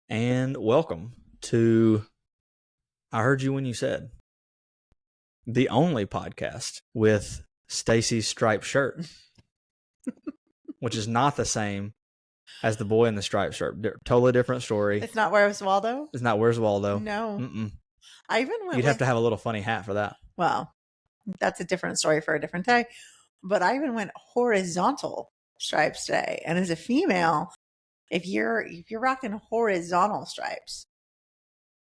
and welcome to I Heard You When You Said, the only podcast with Stacy's striped shirt, which is not the same as the boy in the striped shirt. Totally different story. It's not Where's Waldo? It's not Where's Waldo. No. Mm-mm. I even went You'd have to have a little funny hat for that. Well, that's a different story for a different day. But I even went horizontal stripes today. And as a female, if you're rocking horizontal stripes,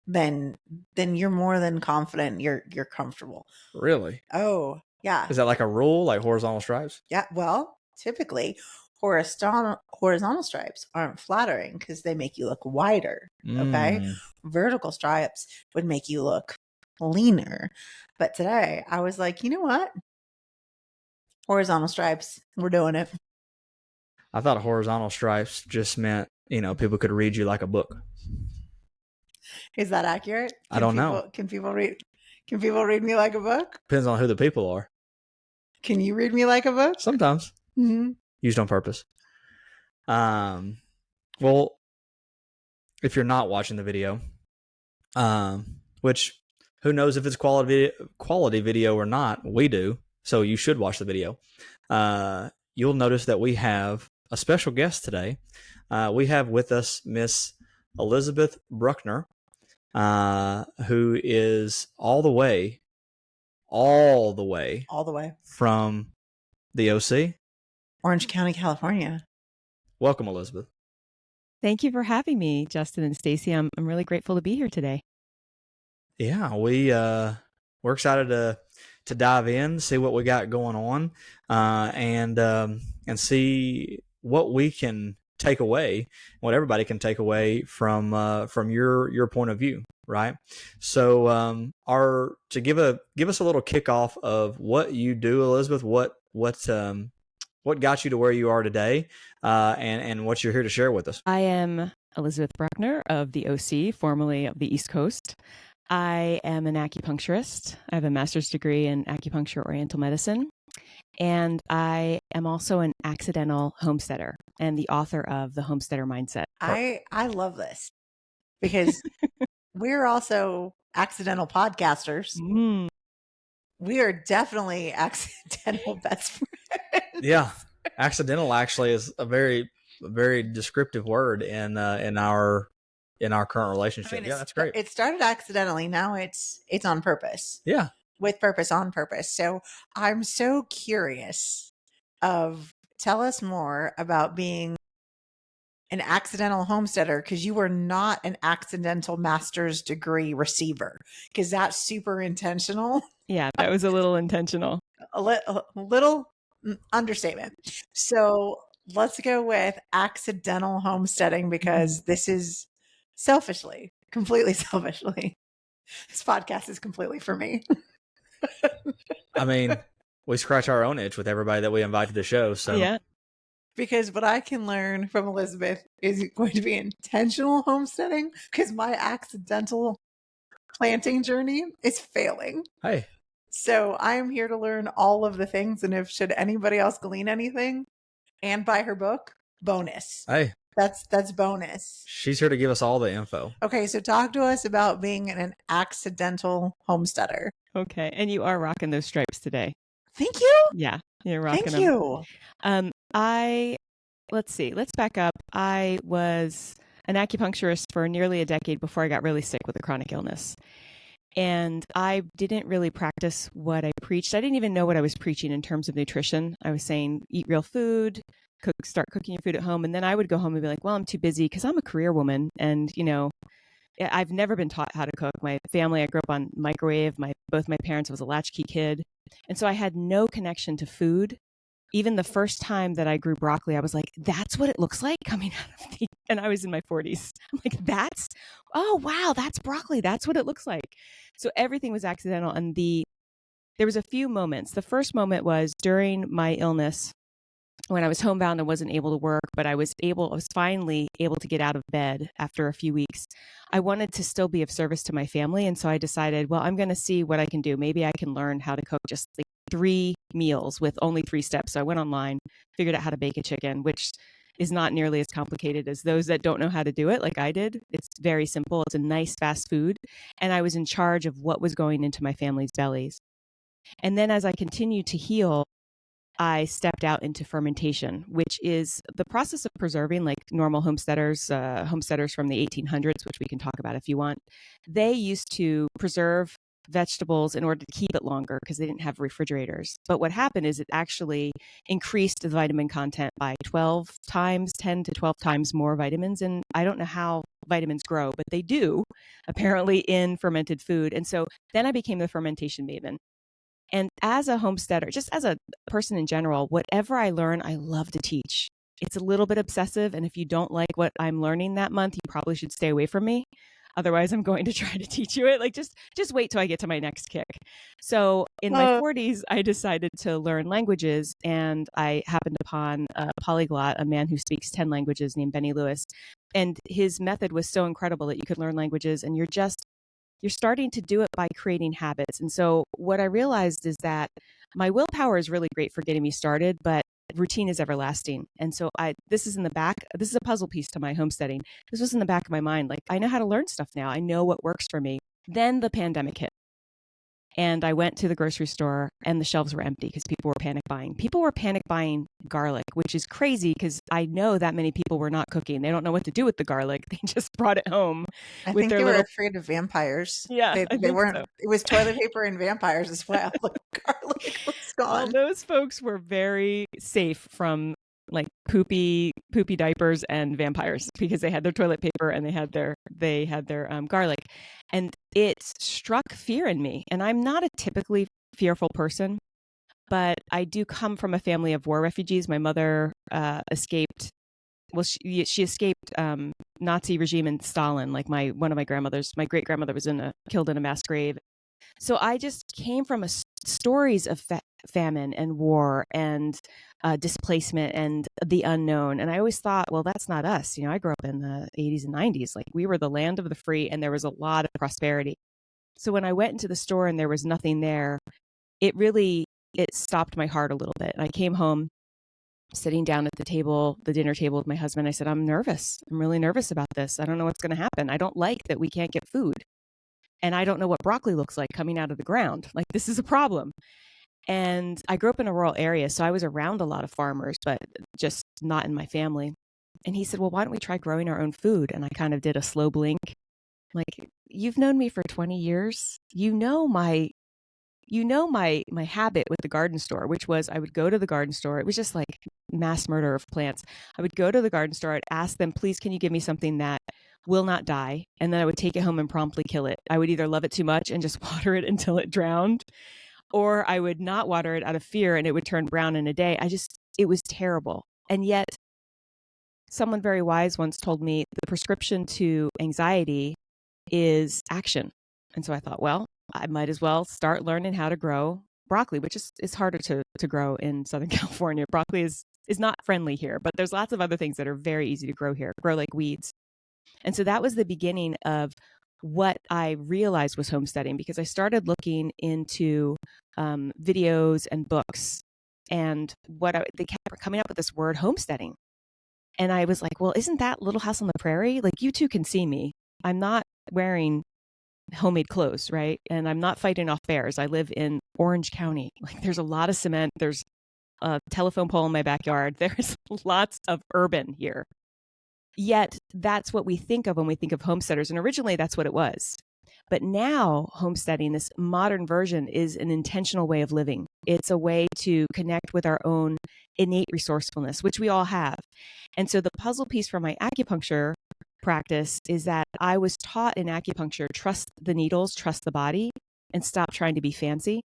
then you're more than confident you're comfortable. Really? Oh, yeah. Is that like a rule, like horizontal stripes? Yeah. Well, typically horizontal stripes aren't flattering because they make you look wider. Okay. Vertical stripes would make you look leaner. But today I was like, you know what? Horizontal stripes, we're doing it. I thought horizontal stripes just meant, people could read you like a book. Is that accurate? I don't know. Can people read me like a book? Depends on who the people are. Can you read me like a book? Sometimes. Mm-hmm. Used on purpose. Well, if you're not watching the video, which who knows if it's quality video or not, we do, so you should watch the video. You'll notice that we have a special guest today. We have with us Miss Elizabeth Bruckner, who is all the way from the OC, Orange County, California. Welcome, Elizabeth. Thank you for having me, Justin and Stacy. I'm really grateful to be here today. Yeah, we're excited to dive in, see what we got going on, and see what we can take away, what everybody can take away from your point of view, right? So, to give us a little kickoff of what you do, Elizabeth, what got you to where you are today, and what you're here to share with us. I am Elizabeth Bruckner of the OC, formerly of the East Coast. I am an acupuncturist. I have a master's degree in acupuncture oriental medicine. And I am also an accidental homesteader and the author of the Homesteader Mindset. I love this because we're also accidental podcasters. Mm. We are definitely accidental best friends. Yeah. Accidental actually is a very, very descriptive word in our current relationship. I mean, yeah, that's great. It started accidentally. Now it's on purpose. Yeah. With purpose, on purpose. So I'm so curious tell us more about being an accidental homesteader, because you were not an accidental master's degree receiver, because that's super intentional. Yeah, that was a little intentional. A little understatement. So let's go with accidental homesteading, because this is completely selfishly, this podcast is completely for me. I mean, we scratch our own itch with everybody that we invite to the show. So yeah. Because what I can learn from Elizabeth is going to be intentional homesteading, because my accidental planting journey is failing. Hey. So I am here to learn all of the things. And should anybody else glean anything and buy her book, bonus. Hey. That's bonus. She's here to give us all the info. Okay, so talk to us about being an accidental homesteader. Okay, and you are rocking those stripes today. Thank you. Yeah, you're rocking them. Thank you. Let's see. Let's back up. I was an acupuncturist for nearly a decade before I got really sick with a chronic illness. And I didn't really practice what I preached. I didn't even know what I was preaching in terms of nutrition. I was saying, eat real food, start cooking your food at home. And then I would go home and be like, well, I'm too busy because I'm a career woman. And, I've never been taught how to cook. My family, I grew up on microwave. Both my parents, I was a latchkey kid. And so I had no connection to food. Even the first time that I grew broccoli, I was like, that's what it looks like coming out of me. And I was in my 40s. I'm like, oh, wow, that's broccoli. That's what it looks like. So everything was accidental. And there was a few moments. The first moment was during my illness, when I was homebound and wasn't able to work, but I was finally able to get out of bed after a few weeks. I wanted to still be of service to my family. And so I decided, well, I'm going to see what I can do. Maybe I can learn how to cook just like 3 meals with only 3 steps. So I went online, figured out how to bake a chicken, which is not nearly as complicated as those that don't know how to do it like I did. It's very simple. It's a nice, fast food. And I was in charge of what was going into my family's bellies. And then as I continued to heal, I stepped out into fermentation, which is the process of preserving, like normal homesteaders, homesteaders from the 1800s, which we can talk about if you want. They used to preserve vegetables in order to keep it longer because they didn't have refrigerators. But what happened is it actually increased the vitamin content by 12 times, 10 to 12 times more vitamins. And I don't know how vitamins grow, but they do apparently in fermented food. And so then I became the fermentation maven. And as a homesteader, just as a person in general, whatever I learn, I love to teach. It's a little bit obsessive. And if you don't like what I'm learning that month, you probably should stay away from me. Otherwise, I'm going to try to teach you it. Like, just wait till I get to my next kick. So in my 40s, I decided to learn languages. And I happened upon a polyglot, a man who speaks 10 languages named Benny Lewis. And his method was so incredible that you could learn languages and you're starting to do it by creating habits. And so what I realized is that my willpower is really great for getting me started, but routine is everlasting. And so this is a puzzle piece to my homesteading. This was in the back of my mind. Like, I know how to learn stuff now. I know what works for me. Then the pandemic hit. And I went to the grocery store and the shelves were empty because people were panic buying. People were panic buying garlic, which is crazy because I know that many people were not cooking. They don't know what to do with the garlic. They just brought it home. I think they were afraid of vampires. Yeah, they weren't. So. It was toilet paper and vampires as well. The garlic was gone. Well, those folks were very safe from like poopy diapers and vampires because they had their toilet paper and they had their garlic, and it struck fear in me. And I'm not a typically fearful person, but I do come from a family of war refugees. My mother escaped. Well, she escaped Nazi regime and Stalin. Like one of my grandmothers, my great grandmother was killed in a mass grave. So I just came from stories of famine and war and displacement and the unknown. And I always thought, well, that's not us. I grew up in the 80s and 90s. Like, we were the land of the free and there was a lot of prosperity. So when I went into the store and there was nothing there, it stopped my heart a little bit. And I came home, sitting down at the dinner table with my husband. I said, I'm nervous. I'm really nervous about this. I don't know what's going to happen. I don't like that we can't get food. And I don't know what broccoli looks like coming out of the ground. Like, this is a problem. And I grew up in a rural area, so I was around a lot of farmers, but just not in my family. And he said, well, why don't we try growing our own food? And I kind of did a slow blink. Like, you've known me for 20 years. You know my habit with the garden store, which was I would go to the garden store. It was just like mass murder of plants. I would go to the garden store. I'd ask them, please, can you give me something that will not die? And then I would take it home and promptly kill it. I would either love it too much and just water it until it drowned, or I would not water it out of fear and it would turn brown in a day. It was terrible. And yet someone very wise once told me the prescription to anxiety is action. And so I thought, well, I might as well start learning how to grow broccoli, which is harder to grow in Southern California. Broccoli is not friendly here, but there's lots of other things that are very easy to grow here, grow like weeds. And so that was the beginning of what I realized was homesteading, because I started looking into videos and books, and they kept coming up with this word homesteading. And I was like, well, isn't that Little House on the Prairie? Like, you two can see me. I'm not wearing homemade clothes, right? And I'm not fighting off bears. I live in Orange County. Like, there's a lot of cement. There's a telephone pole in my backyard. There's lots of urban here. Yet that's what we think of when we think of homesteaders. And originally that's what it was. But now homesteading, this modern version, is an intentional way of living. It's a way to connect with our own innate resourcefulness, which we all have. And so the puzzle piece for my acupuncture practice is that I was taught in acupuncture, trust the needles, trust the body, and stop trying to be fancy.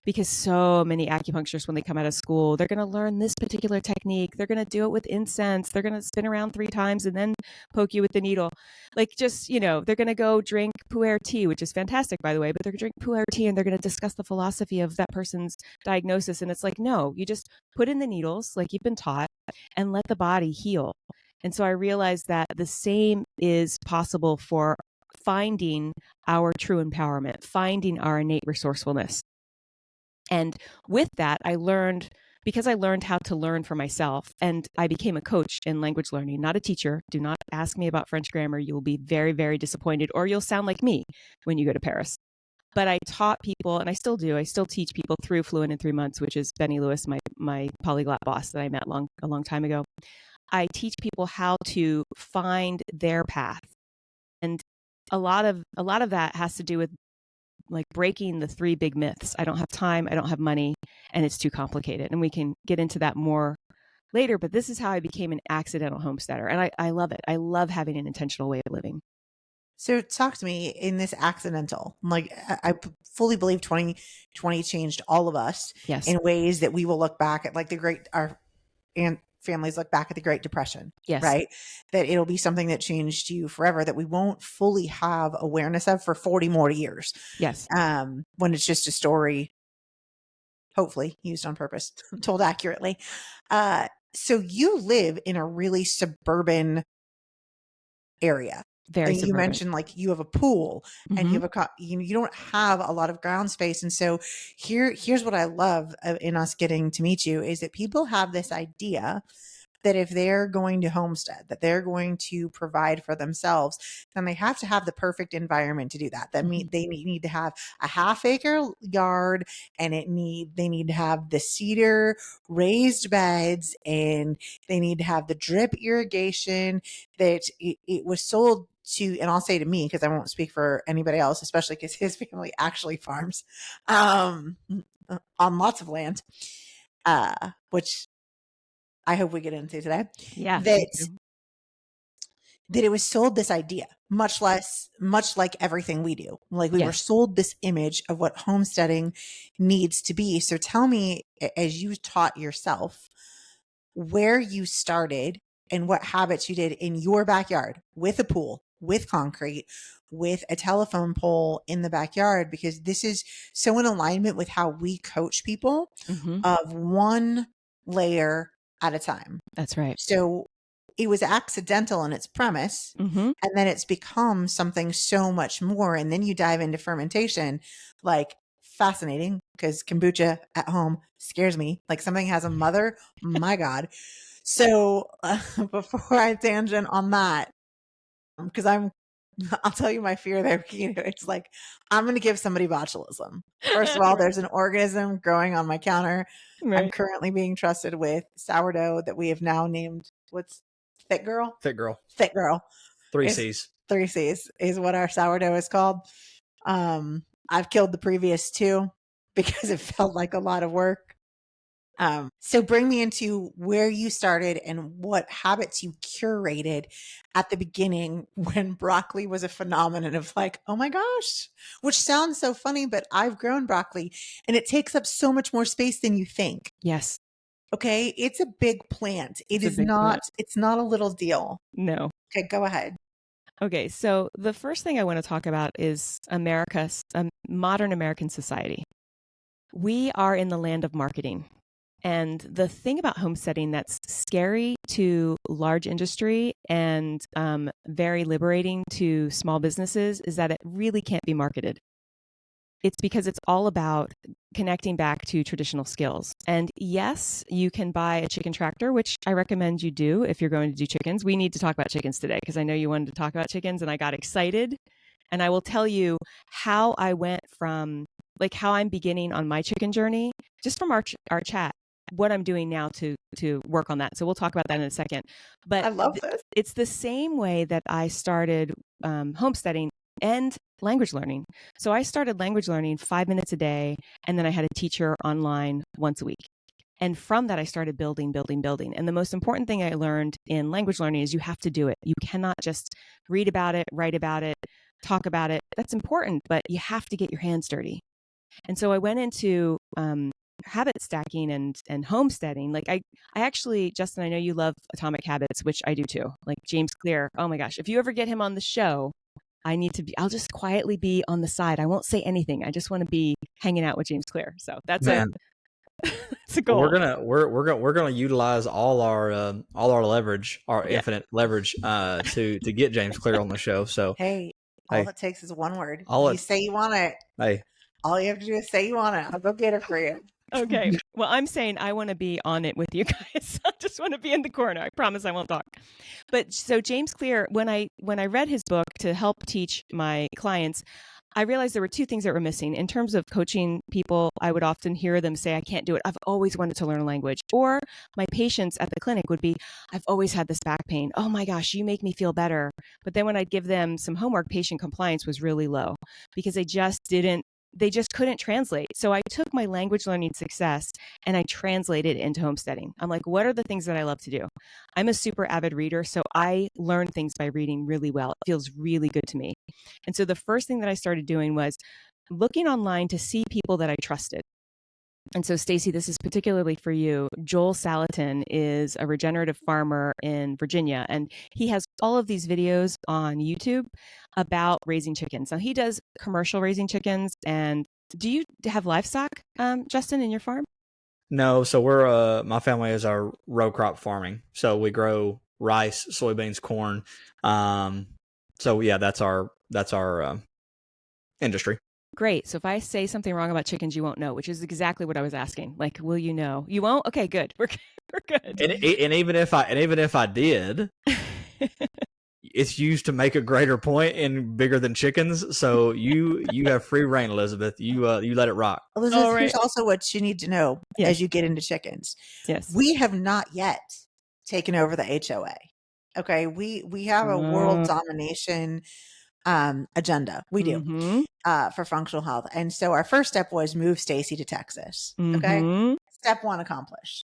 Because so many acupuncturists, when they come out of school, they're going to learn this particular technique. They're going to do it with incense. They're going to spin around 3 times and then poke you with the needle. Like, just, they're going to go drink pu'er tea, which is fantastic, by the way, but they're going to drink pu'er tea and they're going to discuss the philosophy of that person's diagnosis. And it's like, no, you just put in the needles like you've been taught and let the body heal. And so I realized that the same is possible for finding our true empowerment, finding our innate resourcefulness. And with that, I learned because I learned how to learn for myself, and I became a coach in language learning, not a teacher. Do not ask me about French grammar. You will be very, very disappointed, or you'll sound like me when you go to Paris. But I taught people, and I still do. I still teach people through Fluent in 3 months, which is Benny Lewis, my polyglot boss that I met a long time ago. I teach people how to find their path, and a lot of that has to do with like breaking the 3 big myths. I don't have time, I don't have money, and it's too complicated. And we can get into that more later. But this is how I became an accidental homesteader, and I love it. I love having an intentional way of living. So talk to me in this accidental. Like I fully believe 2020 changed all of us Yes. in ways that we will look back at, like our families look back at the Great Depression, Yes. right? That it'll be something that changed you forever that we won't fully have awareness of for 40 more years. Yes. When it's just a story, hopefully used on purpose, told accurately. So you live in a really suburban area. Very And suburban. you mentioned like you have a pool and you Mhm. have you don't have a lot of ground space. And so here's what I love in us getting to meet you is that people have this idea that if they're going to homestead, that they're going to provide for themselves, then they have to have the perfect environment to do that. That means they need to have a half-acre yard, and they need to have the cedar raised beds, and they need to have the drip irrigation. That it was sold to, and I'll say to me, because I won't speak for anybody else, especially because his family actually farms on lots of land, which I hope we get into today. Yeah. That it was sold this idea, much like everything we do. Like we were sold this image of what homesteading needs to be. So tell me, as you taught yourself, where you started and what habits you did in your backyard with a pool, with concrete, with a telephone pole in the backyard, because this is so in alignment with how we coach people of one layer at a time. That's right. So it was accidental in its premise, and then it's become something so much more. And then you dive into fermentation, like fascinating, because kombucha at home scares me. Like something has a mother, my God. So before I tangent on that, because I'll tell you my fear there. It's like, I'm going to give somebody botulism. First of all, there's an organism growing on my counter. Right. I'm currently being trusted with sourdough that we have now named, what's Thick Girl? Thick Girl. Thick Girl. 3 C's. 3 C's is what our sourdough is called. I've killed the previous 2 because it felt like a lot of work. So bring me into where you started and what habits you curated at the beginning when broccoli was a phenomenon of like, oh my gosh, which sounds so funny, but I've grown broccoli and it takes up so much more space than you think. Yes. Okay. It's a big plant. It's not a little deal. No. Okay. Go ahead. Okay. So the first thing I want to talk about is modern American society. We are in the land of marketing. And the thing about homesteading that's scary to large industry and very liberating to small businesses is that it really can't be marketed. It's because it's all about connecting back to traditional skills. And yes, you can buy a chicken tractor, which I recommend you do if you're going to do chickens. We need to talk about chickens today because I know you wanted to talk about chickens and I got excited. And I will tell you how I went from, like how I'm beginning on my chicken journey, just from our chat, what I'm doing now to work on that. So we'll talk about that in a second. But I love this. It's the same way that I started homesteading and language learning. So I started language learning 5 minutes a day, and then I had a teacher online once a week. And from that, I started building. And the most important thing I learned in language learning is you have to do it. You cannot just read about it, write about it, talk about it. That's important, but you have to get your hands dirty. And so I went into habit stacking and homesteading. Like I actually, Justin, I know you love Atomic Habits, which I do too. Like James Clear. Oh my gosh. If you ever get him on the show, I'll just quietly be on the side. I won't say anything. I just want to be hanging out with James Clear. So that's it's a goal. We're gonna utilize all our leverage, our infinite leverage, to get James Clear on the show. So all it takes is one word. You say you want it. Hey, all you have to do is say you want it. I'll go get it for you. Okay. Well, I'm saying I want to be on it with you guys. I just want to be in the corner. I promise I won't talk. But so James Clear, when I read his book to help teach my clients, I realized there were two things that were missing. In terms of coaching people, I would often hear them say, I can't do it. I've always wanted to learn a language. Or my patients at the clinic would be, I've always had this back pain. Oh my gosh, you make me feel better. But then when I'd give them some homework, patient compliance was really low because they just couldn't translate. So I took my language learning success and I translated it into homesteading. I'm like, what are the things that I love to do? I'm a super avid reader, so I learn things by reading really well. It feels really good to me. And so the first thing that I started doing was looking online to see people that I trusted. And so, Stacy, this is particularly for you. Joel Salatin is a regenerative farmer in Virginia, and he has all of these videos on YouTube about raising chickens. Now, he does commercial raising chickens. And do you have livestock, Justin, in your farm? No, so we're my family is our row crop farming. So we grow rice, soybeans, corn. So yeah, that's our industry. Great. So if I say something wrong about chickens, you won't know, which is exactly what I was asking. Like, will you know? You won't? Okay, good. We're good. And even if I did, it's used to make a greater point and bigger than chickens. So you have free reign, Elizabeth. You let it rock. Elizabeth, here's also what you need to know as you get into chickens. Yes. We have not yet taken over the HOA. Okay. We have a world domination agenda. We do for functional health. And so our first step was move Stacy to Texas. Okay. Step one accomplished.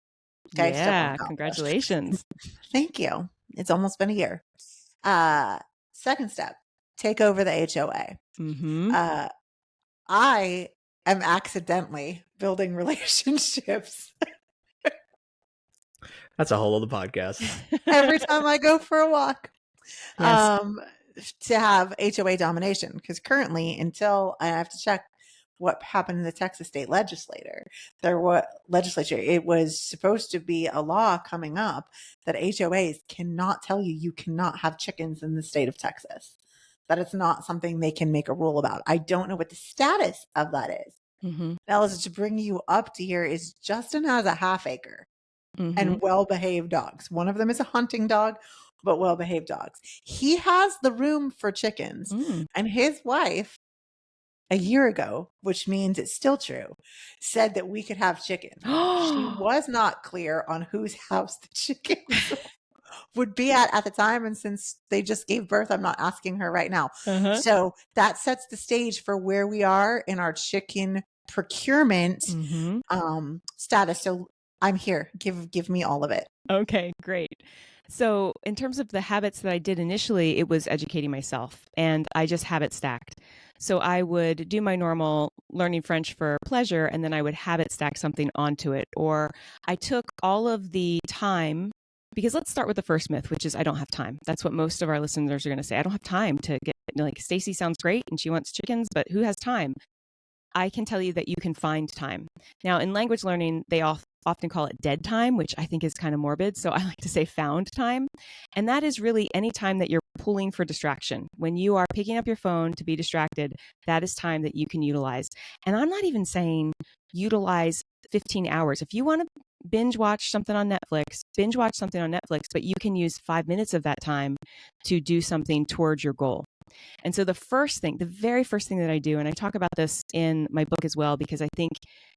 Okay. Yeah. Congratulations. Thank you. It's almost been a year. Second step, take over the HOA. I am accidentally building relationships. That's a whole other podcast. Every time I go for a walk. Yes. To have HOA domination, because currently, until I have to check what happened in the Texas state legislature, it was supposed to be a law coming up that HOAs cannot tell you cannot have chickens in the state of Texas. That it's not something they can make a rule about. I don't know what the status of that is. Now, to bring you up to here is Justin has a half acre and well-behaved dogs. One of them is a hunting dog, but well-behaved dogs. He has the room for chickens. And his wife, a year ago, which means it's still true, said that we could have chickens. She was not clear on whose house the chickens would be at the time. And since they just gave birth, I'm not asking her right now. So that sets the stage for where we are in our chicken procurement status. So I'm here. Give me all of it. Okay, great. So in terms of the habits that I did initially, it was educating myself, and I just habit stacked. So I would do my normal learning French for pleasure, and then I would habit stack something onto it. Or I took all of the time, because let's start with the first myth, which is I don't have time. That's what most of our listeners are going to say. I don't have time to get, like, Stacy sounds great and she wants chickens, but who has time? I can tell you that you can find time. Now, in language learning, they often call it dead time, which I think is kind of morbid. So I like to say found time. And that is really any time that you're pulling for distraction. When you are picking up your phone to be distracted, that is time that you can utilize. And I'm not even saying utilize 15 hours. If you want to binge watch something on Netflix, but you can use 5 minutes of that time to do something towards your goal. And so the very first thing that I do, and I talk about this in my book as well, because I think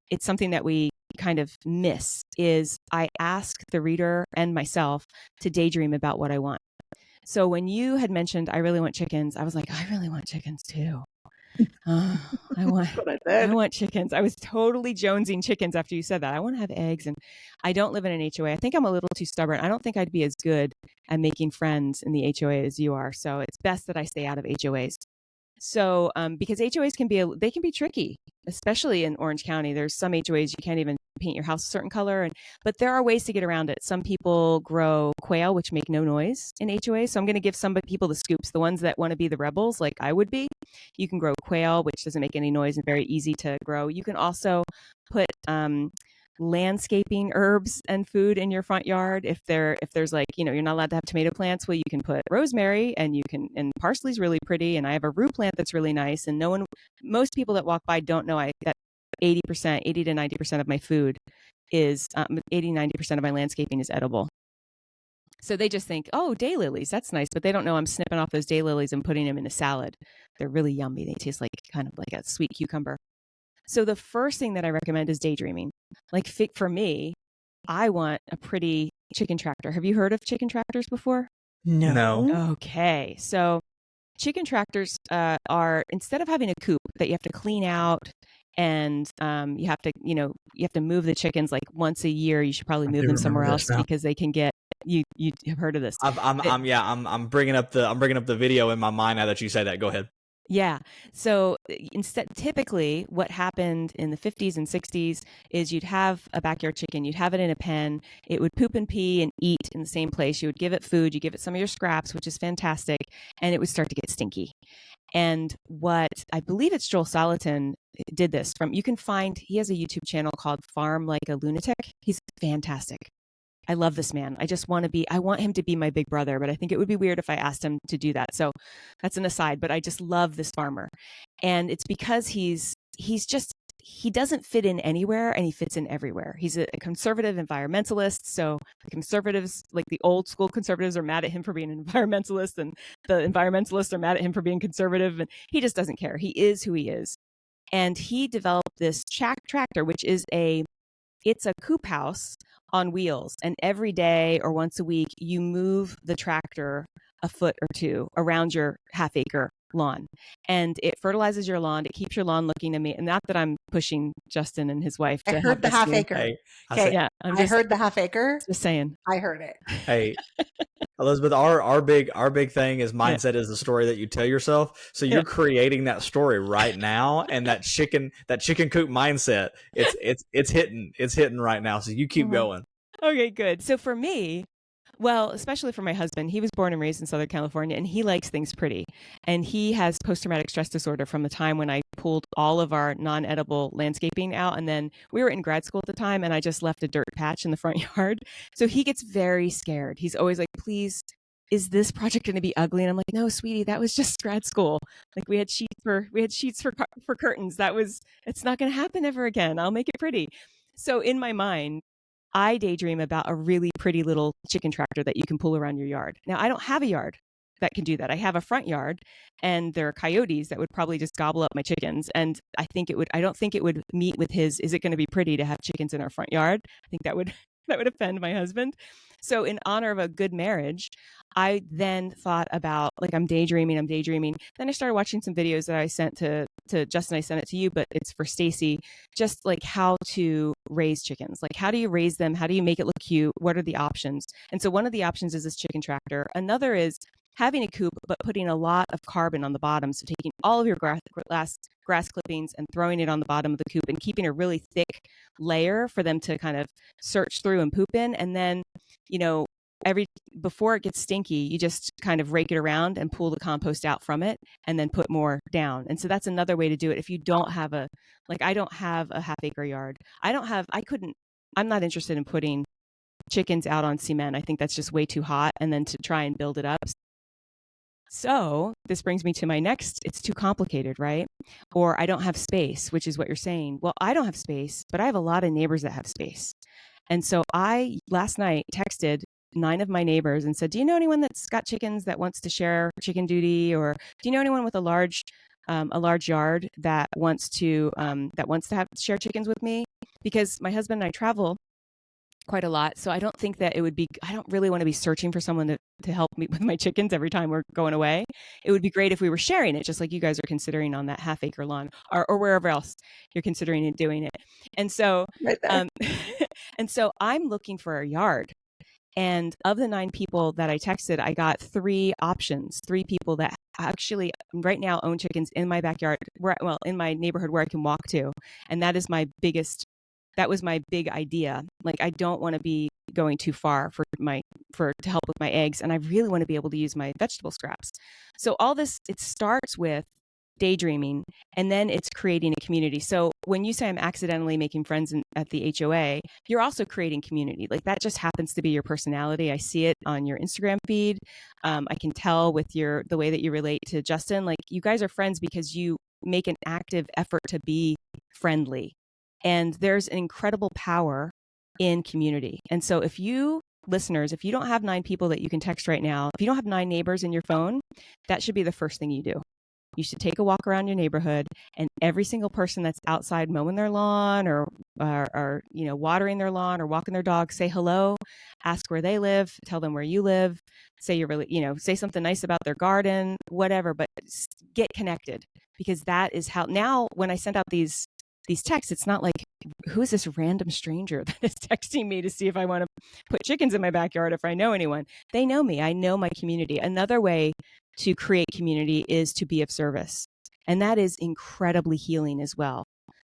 it's something that we kind of miss, is I ask the reader and myself to daydream about what I want. So when you had mentioned, I really want chickens, I was like, I really want chickens too. I want chickens. I was totally jonesing chickens after you said that. I want to have eggs, and I don't live in an HOA. I think I'm a little too stubborn. I don't think I'd be as good at making friends in the HOA as you are. So it's best that I stay out of HOAs. So because HOAs can be tricky, especially in Orange County. There's some HOAs you can't even paint your house a certain color, but there are ways to get around it. Some people grow quail, which make no noise in HOAs. So I'm going to give some people the scoops, the ones that want to be the rebels like I would be. You can grow quail, which doesn't make any noise and very easy to grow. You can also put landscaping herbs and food in your front yard. If there's like, you're not allowed to have tomato plants, well, you can put rosemary, and parsley's really pretty. And I have a rue plant that's really nice. And most people that walk by don't know that 80%, 80 to 90% of my food is 80, 90% of my landscaping is edible. So they just think, oh, daylilies, that's nice. But they don't know I'm snipping off those daylilies and putting them in a salad. They're really yummy. They taste like kind of like a sweet cucumber. So the first thing that I recommend is daydreaming. Like for me, I want a pretty chicken tractor. Have you heard of chicken tractors before? No. Okay. So chicken tractors are, instead of having a coop that you have to clean out and you have to move the chickens like once a year. You should probably move them somewhere else because they can get, you have heard of this. I'm bringing up the video in my mind now that you say that. Go ahead. Yeah. So typically what happened in the 50s and 60s is you'd have a backyard chicken, you'd have it in a pen, it would poop and pee and eat in the same place. You would give it food, you give it some of your scraps, which is fantastic, and it would start to get stinky. And what I believe it's Joel Salatin did this from, he has a YouTube channel called Farm Like a Lunatic. He's fantastic. I love this man. I want him to be my big brother, but I think it would be weird if I asked him to do that. So that's an aside, but I just love this farmer. And it's because he doesn't fit in anywhere and he fits in everywhere. He's a conservative environmentalist. So the conservatives, like the old school conservatives, are mad at him for being an environmentalist, and the environmentalists are mad at him for being conservative. And he just doesn't care. He is who he is. And he developed this tractor, which is it's a coop house on wheels. And every day or once a week, you move the tractor a foot or two around your half-acre lawn. And it fertilizes your lawn. It keeps your lawn looking amazing. And not that I'm pushing Justin and his wife to I heard the half acre. Okay. Yeah, I heard the half acre. Just saying. I heard it. Hey, Elizabeth, our big thing is mindset is the story that you tell yourself. So you're creating that story right now, and that chicken coop mindset, it's hitting right now. So you keep going. Okay, good. So for me, well, especially for my husband, he was born and raised in Southern California, and he likes things pretty. And he has post-traumatic stress disorder from the time when I pulled all of our non-edible landscaping out. And then we were in grad school at the time, and I just left a dirt patch in the front yard. So he gets very scared. He's always like, please, is this project going to be ugly? And I'm like, no, sweetie, that was just grad school. Like we had sheets for curtains. It's not going to happen ever again. I'll make it pretty. So in my mind, I daydream about a really pretty little chicken tractor that you can pull around your yard. Now, I don't have a yard that can do that. I have a front yard, and there are coyotes that would probably just gobble up my chickens. And I don't think it would meet with his, is it going to be pretty to have chickens in our front yard? I think that would offend my husband. So in honor of a good marriage, I then thought about, like, I'm daydreaming. Then I started watching some videos that I sent to Justin. I sent it to you, but it's for Stacy, just like how to raise chickens. Like, how do you raise them? How do you make it look cute? What are the options? And so one of the options is this chicken tractor. Another is having a coop, but putting a lot of carbon on the bottom. So taking all of your grass clippings and throwing it on the bottom of the coop and keeping a really thick layer for them to kind of search through and poop in. And then, before it gets stinky, you just kind of rake it around and pull the compost out from it and then put more down. And so that's another way to do it. If you don't have I don't have a half-acre yard. I'm not interested in putting chickens out on cement. I think that's just way too hot, and then to try and build it up. So this brings me to my next, it's too complicated, right? Or I don't have space, which is what you're saying. Well, I don't have space, but I have a lot of neighbors that have space. And so I, last night, texted 9 of my neighbors and said, do you know anyone that's got chickens that wants to share chicken duty? Or do you know anyone with a large yard that wants to share chickens with me? Because my husband and I travel quite a lot. So I don't think that I don't really want to be searching for someone to help me with my chickens every time we're going away. It would be great if we were sharing it, just like you guys are considering on that half-acre lawn or wherever else you're considering doing it. And so, right there. And so I'm looking for a yard. And of the 9 people that I texted, I got 3 options, 3 people that actually right now own chickens in my backyard, in my neighborhood where I can walk to. And that was my big idea. Like, I don't want to be going too far to help with my eggs. And I really want to be able to use my vegetable scraps. So all this, it starts with daydreaming, and then it's creating a community. So when you say I'm accidentally making friends at the HOA, you're also creating community. Like, that just happens to be your personality. I see it on your Instagram feed. I can tell with the way that you relate to Justin, like, you guys are friends because you make an active effort to be friendly. And there's an incredible power in community. And so if you listeners, if you don't have 9 people that you can text right now, if you don't have 9 neighbors in your phone, that should be the first thing you do. You should take a walk around your neighborhood, and every single person that's outside mowing their lawn or watering their lawn or walking their dog, say hello, ask where they live, tell them where you live, say you're really, say something nice about their garden, whatever, but get connected, because that is how now when I send out these texts, it's not like, who is this random stranger that is texting me to see if I want to put chickens in my backyard, if I know anyone. They know me. I know my community. Another way to create community is to be of service. And that is incredibly healing as well.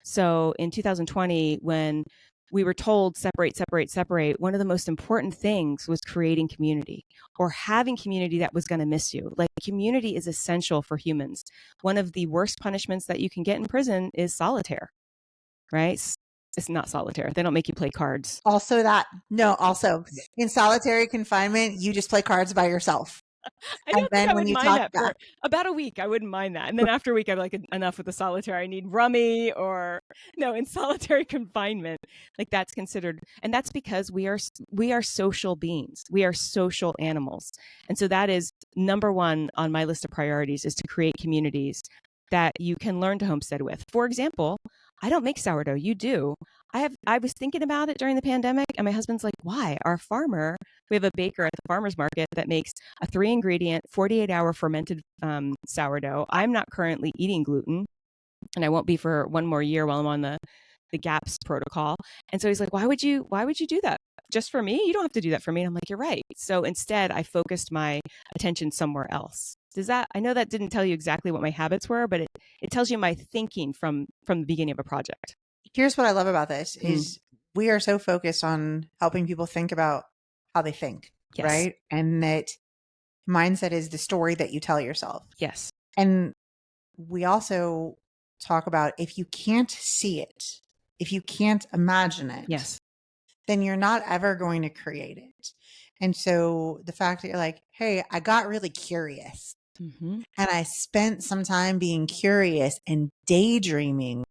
So in 2020, when we were told separate, separate, separate, one of the most important things was creating community, or having community that was going to miss you. Like, community is essential for humans. One of the worst punishments that you can get in prison is solitaire, right? It's not solitaire. They don't make you play cards. Also in solitary confinement, you just play cards by yourself. I don't think I would mind that for about a week. I wouldn't mind that. And then after a week, I'm like, enough with the solitaire. I need rummy, or no, in solitary confinement, like that's considered. And that's because we are social beings. We are social animals. And so that is number one on my list of priorities, is to create communities that you can learn to homestead with. For example, I don't make sourdough. You do. I was thinking about it during the pandemic, and my husband's like, why? We have a baker at the farmer's market that makes a 3-ingredient, 48-hour fermented sourdough. I'm not currently eating gluten, and I won't be for one more year while I'm on the GAPS protocol. And so he's like, why would you do that? Just for me? You don't have to do that for me. And I'm like, you're right. So instead, I focused my attention somewhere else. I know that didn't tell you exactly what my habits were, but it tells you my thinking from the beginning of a project. Here's what I love about this is we are so focused on helping people think about how they think, yes. Right? And that mindset is the story that you tell yourself. Yes. And we also talk about, if you can't see it, if you can't imagine it, yes, then you're not ever going to create it. And so the fact that you're like, hey, I got really curious, and I spent some time being curious and daydreaming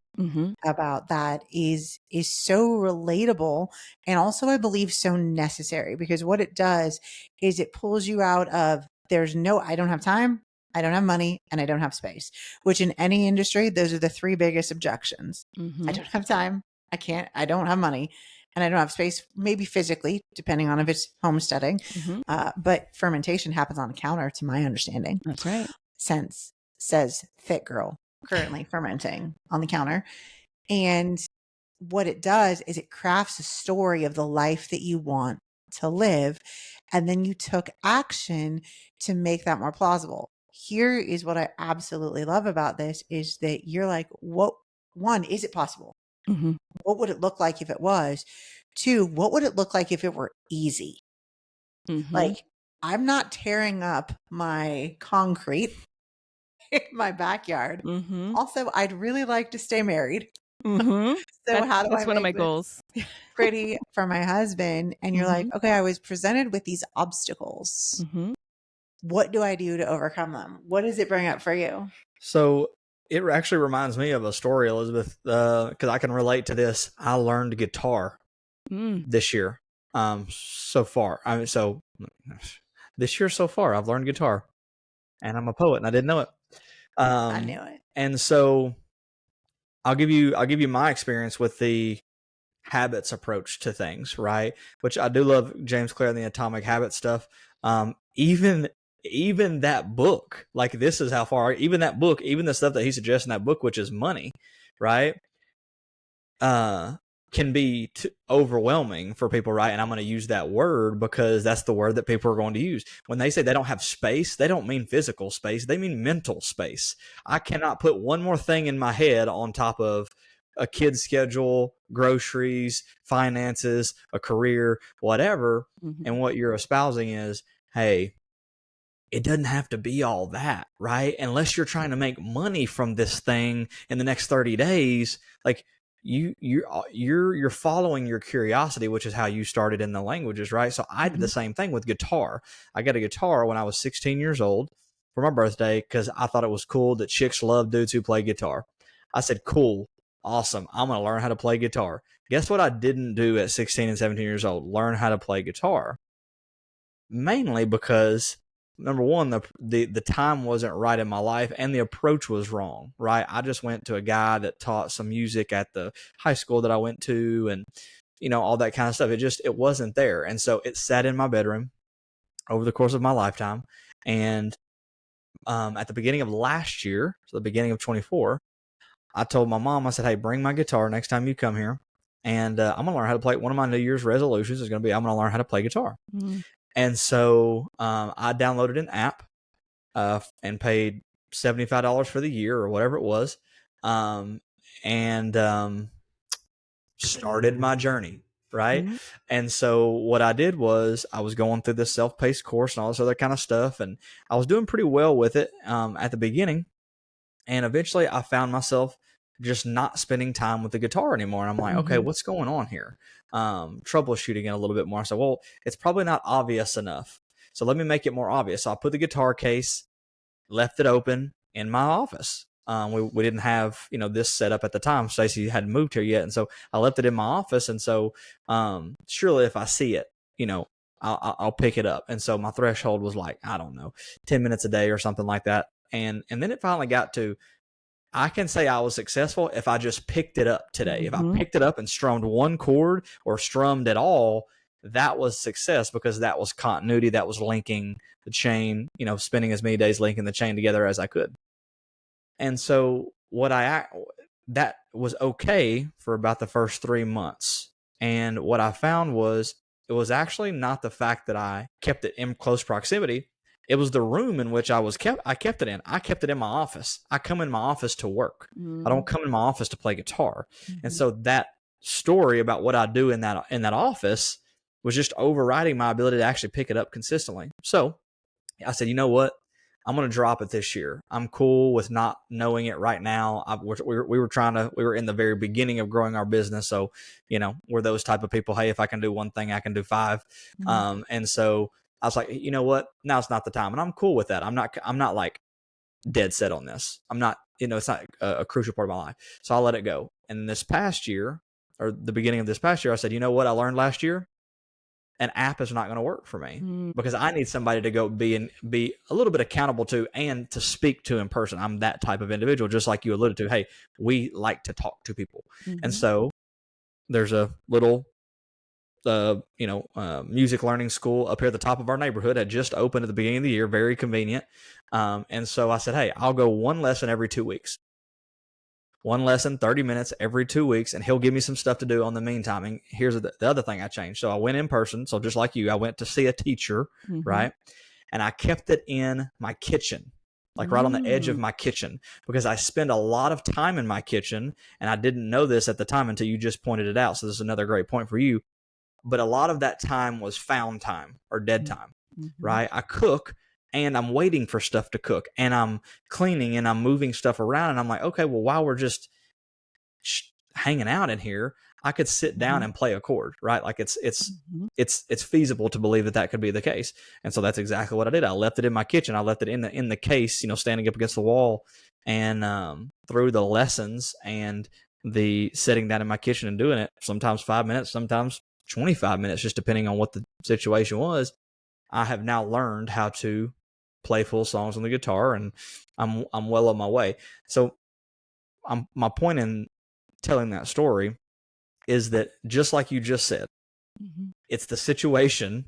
about that is so relatable, and also I believe so necessary, because what it does is it pulls you out of I don't have time, I don't have money, and I don't have space, which in any industry, those are the 3 biggest objections. I don't have time, I don't have money, and I don't have space, maybe physically, depending on if it's homesteading. But fermentation happens on a counter, to my understanding. That's right. Sense says Fit Girl, currently fermenting on the counter. And what it does is it crafts a story of the life that you want to live. And then you took action to make that more plausible. Here is what I absolutely love about this, is that you're like, is it possible? What would it look like if it was? 2, what would it look like if it were easy? Like, I'm not tearing up my concrete in my backyard. Also, I'd really like to stay married. So that's one of my goals. Pretty for my husband. And you're like, okay, I was presented with these obstacles. What do I do to overcome them? What does it bring up for you? So it actually reminds me of a story, Elizabeth, because I can relate to this. I learned guitar this year. So far, this year so far, I've learned guitar, and I'm a poet, and I didn't know it. I knew it. And so I'll give you my experience with the habits approach to things, right? Which I do love James Clear and the Atomic Habits stuff. Even that book, like, this is how far, even that book, even the stuff that he suggests in that book, which is money, right? Can be overwhelming for people, right? And I'm going to use that word because that's the word that people are going to use. When they say they don't have space, they don't mean physical space. They mean mental space. I cannot put one more thing in my head on top of a kid's schedule, groceries, finances, a career, whatever. And what you're espousing is, hey, it doesn't have to be all that, right? Unless you're trying to make money from this thing in the next 30 days, like, you're following your curiosity, which is how you started in the languages, right? So I did the same thing with guitar. I got a guitar when I was 16 years old for my birthday because I thought it was cool that chicks love dudes who play guitar. I said, cool. awesome. I'm going to learn how to play guitar. Guess what I didn't do at 16 and 17 years old? Learn how to play guitar. Mainly because, number one, the time wasn't right in my life and the approach was wrong, right? I just went to a guy that taught some music at the high school that I went to, and all that kind of stuff. It wasn't there. And so it sat in my bedroom over the course of my lifetime. And at the beginning of last year, so the beginning of 24, I told my mom, I said, hey, bring my guitar next time you come here. And I'm going to learn how to play. One of my New Year's resolutions is going to be, I'm going to learn how to play guitar. Mm. And so I downloaded an app and paid $75 for the year or whatever it was. And started my journey. Right. Mm-hmm. And so what I did was I was going through this self-paced course and all this other kind of stuff. And I was doing pretty well with it at the beginning. And eventually I found myself just not spending time with the guitar anymore. And I'm like, okay, what's going on here? Troubleshooting it a little bit more. I said, well, it's probably not obvious enough. So let me make it more obvious. So I put the guitar case, left it open in my office. We didn't have, this set up at the time. Stacey hadn't moved here yet. And so I left it in my office. And so surely if I see it, I'll pick it up. And so my threshold was like, I don't know, 10 minutes a day or something like that. And then it finally got to, I can say I was successful if I just picked it up today. If I picked it up and strummed one chord or strummed at all, that was success because that was continuity. That was linking the chain, spending as many days linking the chain together as I could. And so that was okay for about the first 3 months. And what I found was it was actually not the fact that I kept it in close proximity. It was the room in which I kept it in. I kept it in my office. I come in my office to work. I don't come in my office to play guitar. And so that story about what I do in that office was just overriding my ability to actually pick it up consistently. So I said, you know what? I'm going to drop it this year. I'm cool with not knowing it right now. We were in the very beginning of growing our business. So, we're those type of people. Hey, if I can do one thing, I can do five. And so I was like, you know what? Now's not the time. And I'm cool with that. I'm not like dead set on this. I'm not, it's not a crucial part of my life. So I'll let it go. And this past year, or the beginning of this past year, I said, you know what I learned last year? An app is not going to work for me because I need somebody to go be a little bit accountable to and to speak to in person. I'm that type of individual, just like you alluded to. Hey, we like to talk to people. And so there's a little, music learning school up here at the top of our neighborhood had just opened at the beginning of the year, very convenient. And so I said, hey, I'll go one lesson every 2 weeks. One lesson, 30 minutes every 2 weeks, and he'll give me some stuff to do on the meantime. And here's the other thing I changed. So I went in person. So just like you, I went to see a teacher, right? And I kept it in my kitchen, like right on the edge of my kitchen, because I spend a lot of time in my kitchen. And I didn't know this at the time until you just pointed it out. So this is another great point for you. But a lot of that time was found time or dead time, right? I cook. And I'm waiting for stuff to cook, and I'm cleaning, and I'm moving stuff around, and I'm like, okay, well, while we're just hanging out in here, I could sit down and play a chord, right? Like it's feasible to believe that could be the case, and so that's exactly what I did. I left it in my kitchen. I left it in the case, standing up against the wall, and through the lessons and the sitting down in my kitchen and doing it, sometimes 5 minutes, sometimes 25 minutes, just depending on what the situation was. I have now learned how to play full songs on the guitar, and I'm well on my way. So my point in telling that story is that just like you just said, it's the situation.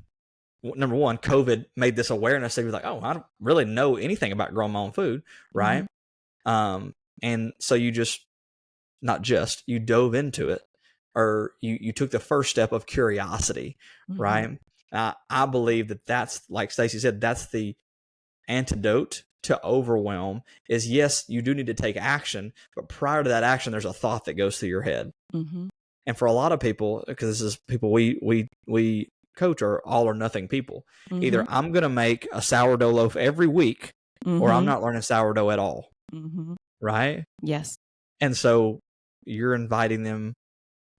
Number one, COVID made this awareness that you're like, oh, I don't really know anything about growing my own food, right? And so you you dove into it, or you took the first step of curiosity, right? I believe that's, like Stacey said, that's the antidote to overwhelm. Is yes, you do need to take action, but prior to that action, there's a thought that goes through your head. And for a lot of people, because this is people we coach, are all or nothing people. Either I'm going to make a sourdough loaf every week, or I'm not learning sourdough at all. Right? Yes. And so you're inviting them,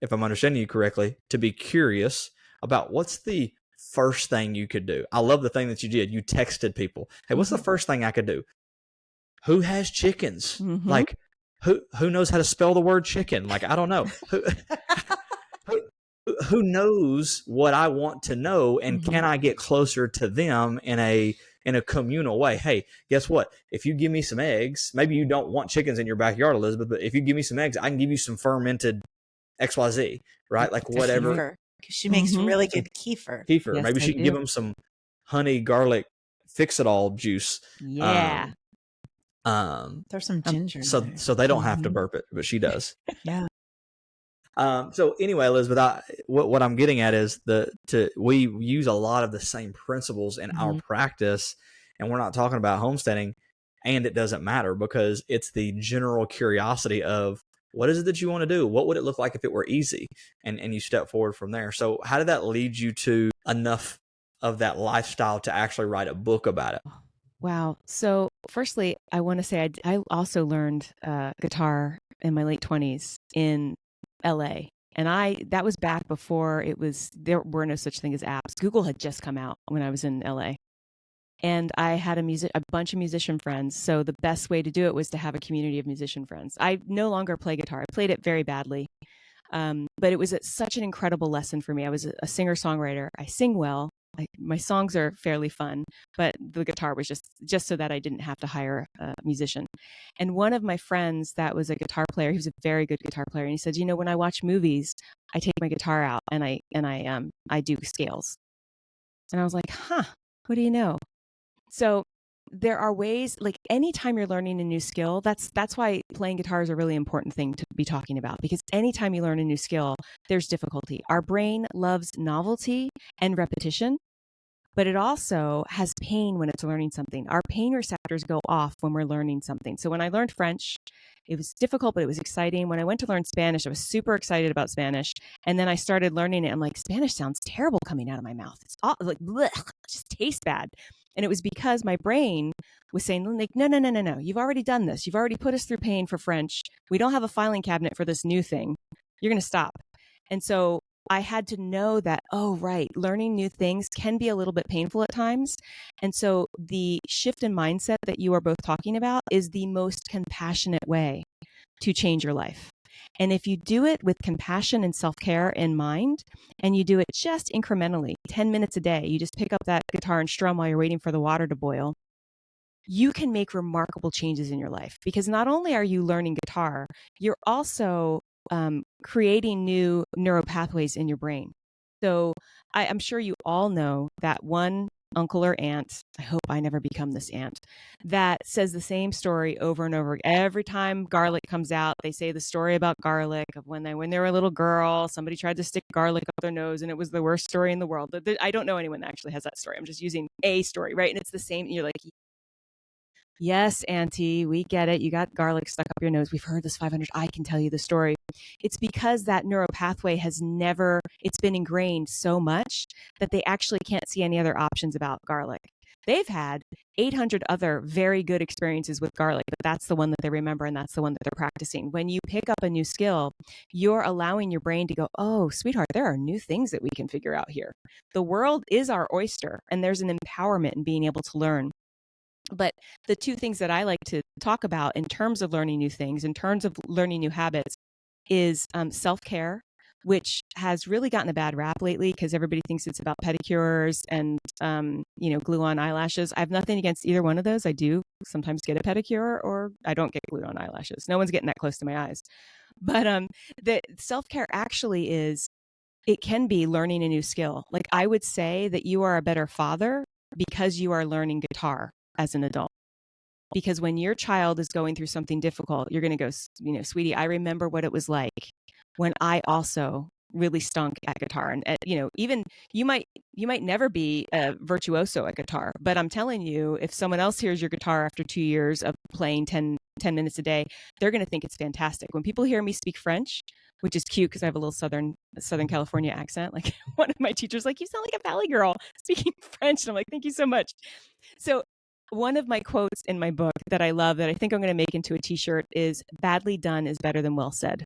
if I'm understanding you correctly, to be curious about what's the first thing you could do. I love the thing that you did. You texted people, hey, what's the first thing I could do? Who has chickens? Like, who knows how to spell the word chicken? Like, I don't know. Who knows what I want to know, and can I get closer to them in a communal way? Hey, guess what? If you give me some eggs, maybe you don't want chickens in your backyard, Elizabeth, but if you give me some eggs, I can give you some fermented XYZ, right? Like whatever. Kefir, 'cause she makes really good kefir. Kefir. Yes, Maybe she can give them some honey garlic fix-it-all juice. Yeah. There's some ginger in So there. they don't have to burp it, but she does. Yeah. So anyway, Elizabeth, what I'm getting at is we use a lot of the same principles in our practice, and we're not talking about homesteading, and it doesn't matter because it's the general curiosity of what is it that you want to do? What would it look like if it were easy? And you step forward from there. So how did that lead you to enough of that lifestyle to actually write a book about it? Wow. So firstly, I want to say I also learned guitar in my late 20s in LA. And that was back before there were no such thing as apps. Google had just come out when I was in LA. And I had a bunch of musician friends. So the best way to do it was to have a community of musician friends. I no longer play guitar. I played it very badly. But it was such an incredible lesson for me. I was a singer-songwriter. I sing well. My songs are fairly fun, but the guitar was just so that I didn't have to hire a musician. And one of my friends that was a guitar player, he was a very good guitar player, and he said, when I watch movies, I take my guitar out and I do scales. And I was like, what do you know? So there are ways, like anytime you're learning a new skill, that's why playing guitar is a really important thing to be talking about, because anytime you learn a new skill, there's difficulty. Our brain loves novelty and repetition, but it also has pain when it's learning something. Our pain receptors go off when we're learning something. So when I learned French, it was difficult, but it was exciting. When I went to learn Spanish, I was super excited about Spanish. And then I started learning it. I'm like, Spanish sounds terrible coming out of my mouth. It's all, like, blech, it just tastes bad. And it was because my brain was saying, like, no. You've already done this. You've already put us through pain for French. We don't have a filing cabinet for this new thing. You're going to stop. And so I had to know that, oh, right, learning new things can be a little bit painful at times. And so the shift in mindset that you are both talking about is the most compassionate way to change your life. And if you do it with compassion and self-care in mind, and you do it just incrementally, 10 minutes a day, you just pick up that guitar and strum while you're waiting for the water to boil, you can make remarkable changes in your life. Because not only are you learning guitar, you're also creating new neural pathways in your brain. So I'm sure you all know that one uncle or aunt, I hope I never become this aunt, that says the same story over and over. Every time garlic comes out, they say the story about garlic of when they were a little girl, somebody tried to stick garlic up their nose and it was the worst story in the world. I don't know anyone that actually has that story. I'm just using a story, right? And it's the same. You're like, yes, Auntie, we get it. You got garlic stuck up your nose. We've heard this 500. I can tell you the story. It's because that neural pathway it's been ingrained so much that they actually can't see any other options about garlic. They've had 800 other very good experiences with garlic, but that's the one that they remember and that's the one that they're practicing. When you pick up a new skill, you're allowing your brain to go, oh, sweetheart, there are new things that we can figure out here. The world is our oyster, and there's an empowerment in being able to learn. But the two things that I like to talk about in terms of learning new things, in terms of learning new habits, is self-care, which has really gotten a bad rap lately because everybody thinks it's about pedicures and, glue on eyelashes. I have nothing against either one of those. I do sometimes get a pedicure, or I don't get glue on eyelashes. No one's getting that close to my eyes. But the self-care actually it can be learning a new skill. Like, I would say that you are a better father because you are learning guitar as an adult. Because when your child is going through something difficult, you're going to go, sweetie, I remember what it was like when I also really stunk at guitar. And, even you might never be a virtuoso at guitar, but I'm telling you, if someone else hears your guitar after 2 years of playing 10 minutes a day, they're going to think it's fantastic. When people hear me speak French, which is cute because I have a little Southern California accent. Like, one of my teachers, like, you sound like a valley girl speaking French. And I'm like, thank you so much. So one of my quotes in my book that I love, that I think I'm going to make into a t-shirt, is badly done is better than well said.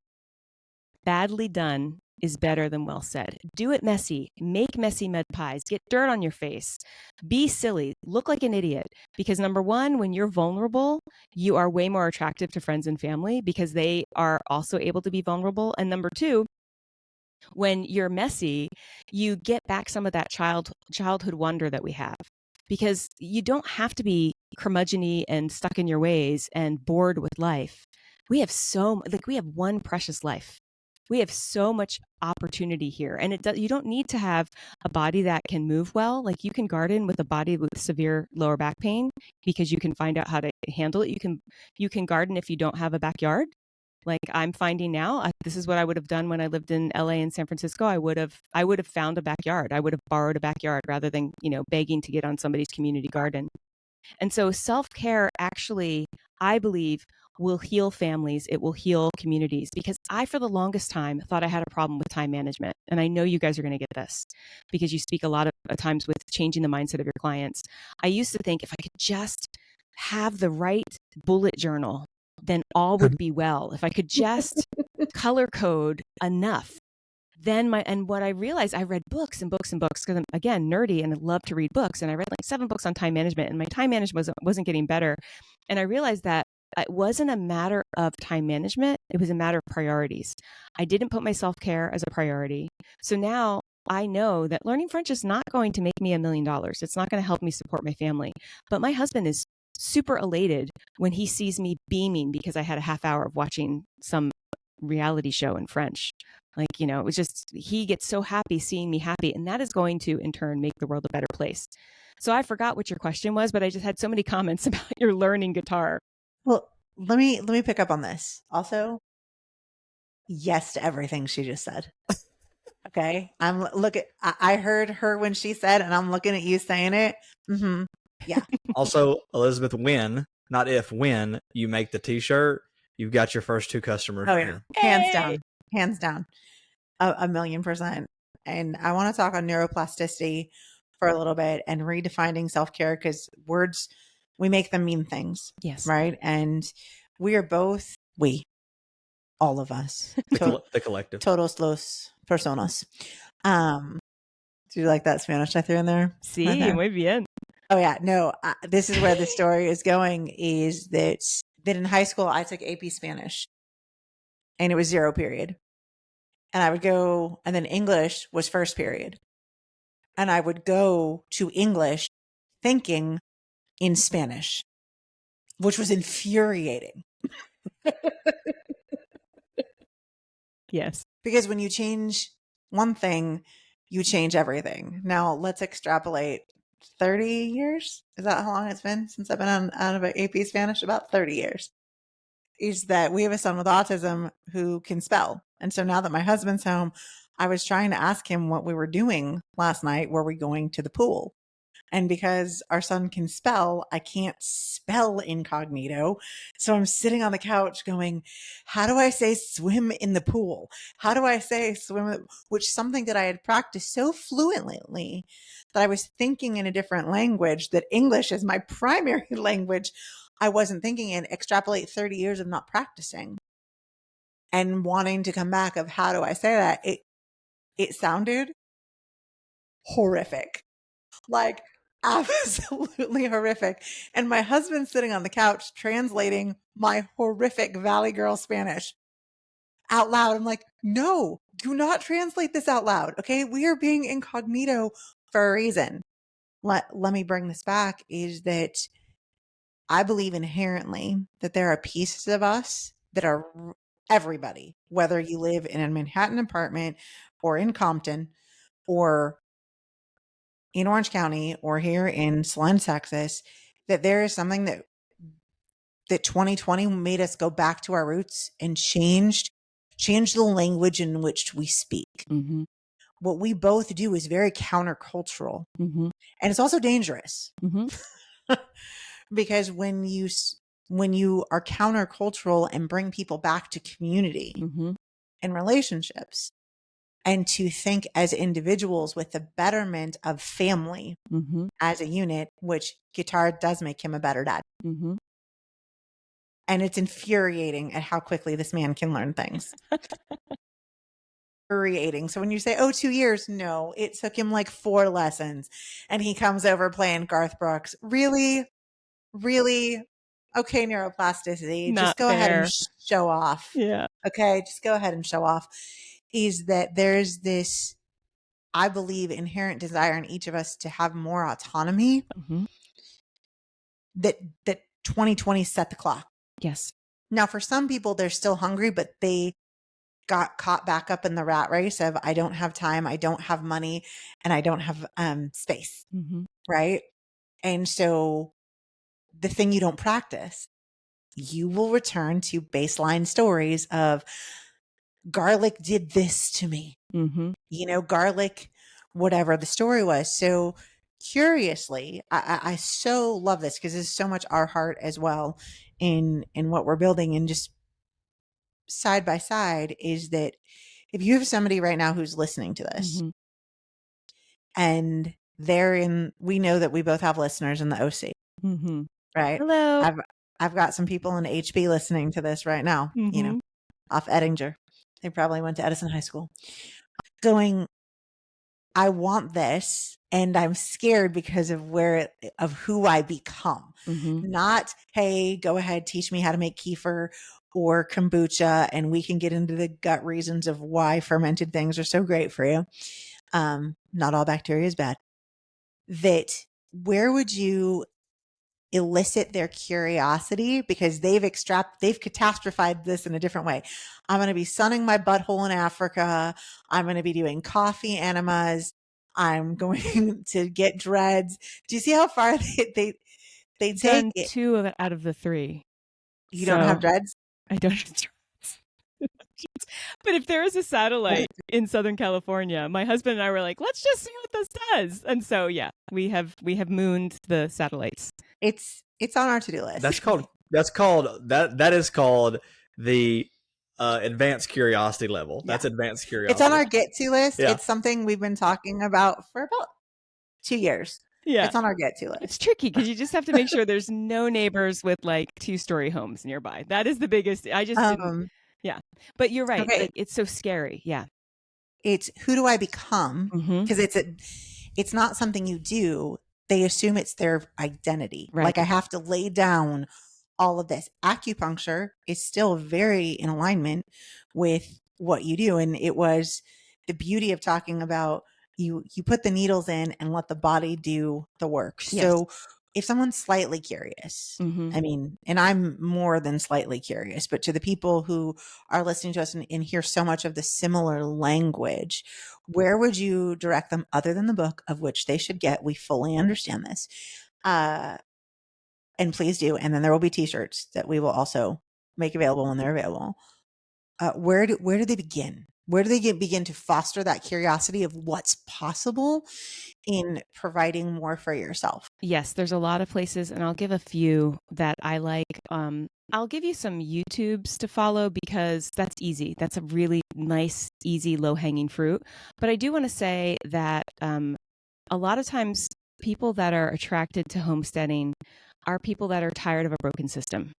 Badly done is better than well said. Do it messy. Make messy mud pies. Get dirt on your face. Be silly. Look like an idiot. Because number one, when you're vulnerable, you are way more attractive to friends and family because they are also able to be vulnerable. And number two, when you're messy, you get back some of that childhood wonder that we have. Because you don't have to be curmudgeon-y and stuck in your ways and bored with life. We have we have one precious life. We have so much opportunity here. And you don't need to have a body that can move well. Like you can garden with a body with severe lower back pain because you can find out how to handle it. You can garden if you don't have a backyard. Like I'm finding now, this is what I would have done when I lived in LA and San Francisco. I would have found a backyard. I would have borrowed a backyard rather than, begging to get on somebody's community garden. And so self-care actually, I believe, will heal families. It will heal communities because I, for the longest time, thought I had a problem with time management. And I know you guys are going to get this because you speak a lot of times with changing the mindset of your clients. I used to think if I could just have the right bullet journal, then all would be well. If I could just color code enough, and what I realized, I read books and books and books because I'm, again, nerdy and I love to read books. And I read like 7 books on time management and my time management wasn't getting better. And I realized that it wasn't a matter of time management. It was a matter of priorities. I didn't put my self-care as a priority. So now I know that learning French is not going to make me $1 million. It's not going to help me support my family. But my husband is super elated when he sees me beaming because I had a half hour of watching some reality show in French. Like, it was just, he gets so happy seeing me happy. And that is going to, in turn, make the world a better place. So I forgot what your question was, but I just had so many comments about your learning guitar. Well, let me pick up on this. Also, yes to everything she just said. Okay. I heard her when she said, and I'm looking at you saying it. Mm-hmm. Yeah. Also, Elizabeth, when you make the t-shirt, you've got your first 2 customers. Oh yeah. Hands down. 1,000,000%. And I want to talk on neuroplasticity for a little bit and redefining self-care because words, we make them mean things. Yes. Right. And we are both, all of us, the collective. Todos los personas. Do you like that Spanish I threw in there? Sí, muy bien. Oh yeah. No, this is where the story is going is that in high school, I took AP Spanish and it was 0 period. And I would go, and then English was first period. And I would go to English thinking in Spanish, which was infuriating. Yes. Because when you change one thing, you change everything. Now let's extrapolate 30 years. Is that how long it's been since I've been out of AP Spanish? About 30 years. Is that we have a son with autism who can spell. And so now that my husband's home, I was trying to ask him what we were doing last night. Were we going to the pool? And because our son can spell, I can't spell incognito. So I'm sitting on the couch going, how do I say swim in the pool? How do I say swim? Which something that I had practiced so fluently that I was thinking in a different language, that English is my primary language. I wasn't thinking in. Extrapolate 30 years of not practicing and wanting to come back of how do I say that? It sounded horrific. Like absolutely horrific. And my husband's sitting on the couch translating my horrific Valley Girl Spanish out loud. I'm like, no, do not translate this out loud. Okay. We are being incognito for a reason. Let me bring this back is that I believe inherently that there are pieces of us that are everybody, whether you live in a Manhattan apartment or in Compton or in Orange County or here in Salem, Texas, that there is something that 2020 made us go back to our roots and change the language in which we speak. Mm-hmm. What we both do is very countercultural, and it's also dangerous because when you are countercultural and bring people back to community and relationships, and to think as individuals with the betterment of family as a unit, which guitar does make him a better dad. And it's infuriating at how quickly this man can learn things. infuriating. So when you say, oh, 2 years, no, it took him like 4 lessons and he comes over playing Garth Brooks. Really? Really? Okay, neuroplasticity. Not Just go ahead and fair. show off. Yeah. Okay, just go ahead and show off. Is that there's this, I believe, inherent desire in each of us to have more autonomy Mm-hmm. that 2020 set the clock. Yes. Now, for some people, they're still hungry, but they got caught back up in the rat race of I don't have time, I don't have money, and I don't have space. Mm-hmm. Right. And so the thing you don't practice, you will return to baseline stories of garlic did this to me, Mm-hmm. Garlic, whatever the story was. So curiously, I so love this because it's so much our heart as well in what we're building. And just side by side is that if you have somebody right now who's listening to this Mm-hmm. and we know that we both have listeners in the OC, Mm-hmm. right? Hello. I've got some people in HB listening to this right now, Mm-hmm. off Ettinger. They probably went to Edison High School. Going, I want this, and I'm scared because of of who I become. Mm-hmm. Not, hey, go ahead, teach me how to make kefir or kombucha, and we can get into the gut reasons of why fermented things are so great for you. Not all bacteria is bad. That where would you elicit their curiosity, because they've catastrophized this in a different way. I'm going to be sunning my butthole in Africa. I'm going to be doing coffee enemas. I'm going to get dreads. Do you see how far they take Done it? 2 out of the 3. You don't have dreads? I don't have dreads. But if there is a satellite in Southern California, my husband and I were like, let's just see what this does. And so, yeah, we have mooned the satellites. It's on our to-do list. That is called the advanced curiosity level. Yeah. That's advanced curiosity. It's on our get-to list. Yeah. It's something we've been talking about for about 2 years. Yeah. It's on our get-to list. It's tricky because you just have to make sure there's no neighbors with like 2-story homes nearby. That is the biggest. I just didn't. Yeah. But you're right. Okay. Like, it's so scary. Yeah. It's who do I become? Because it's not something you do. They assume it's their identity. Right. Like I have to lay down all of this. Acupuncture is still very in alignment with what you do. And it was the beauty of talking about you put the needles in and let the body do the work. Yes. So if someone's slightly curious, I mean, and I'm more than slightly curious, but to the people who are listening to us and hear so much of the similar language, where would you direct them other than the book, of which they should get? We fully understand this. And please do. And then there will be t-shirts that we will also make available when they're available. Where do they begin? Where do they begin to foster that curiosity of what's possible in providing more for yourself? Yes, there's a lot of places, and I'll give a few that I like. I'll give you some YouTubes to follow because that's easy. That's a really nice, easy, low-hanging fruit. But I do want to say that a lot of times people that are attracted to homesteading are people that are tired of a broken system.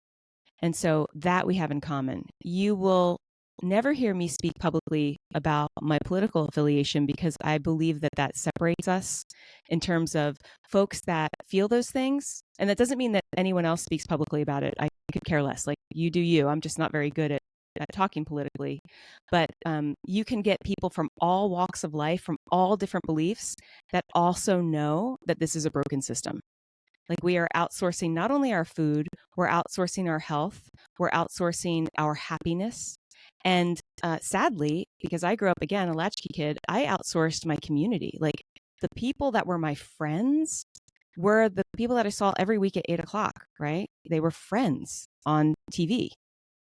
And so that we have in common. You will never hear me speak publicly about my political affiliation because I believe that separates us in terms of folks that feel those things. And that doesn't mean that anyone else speaks publicly about it. I could care less. Like, you do you. I'm just not very good at talking politically. But you can get people from all walks of life, from all different beliefs, that also know that this is a broken system. Like, we are outsourcing not only our food, we're outsourcing our health, we're outsourcing our happiness. And sadly, because I grew up, again, a latchkey kid, I outsourced my community. Like, the people that were my friends were the people that I saw every week at 8:00, right? They were friends on TV.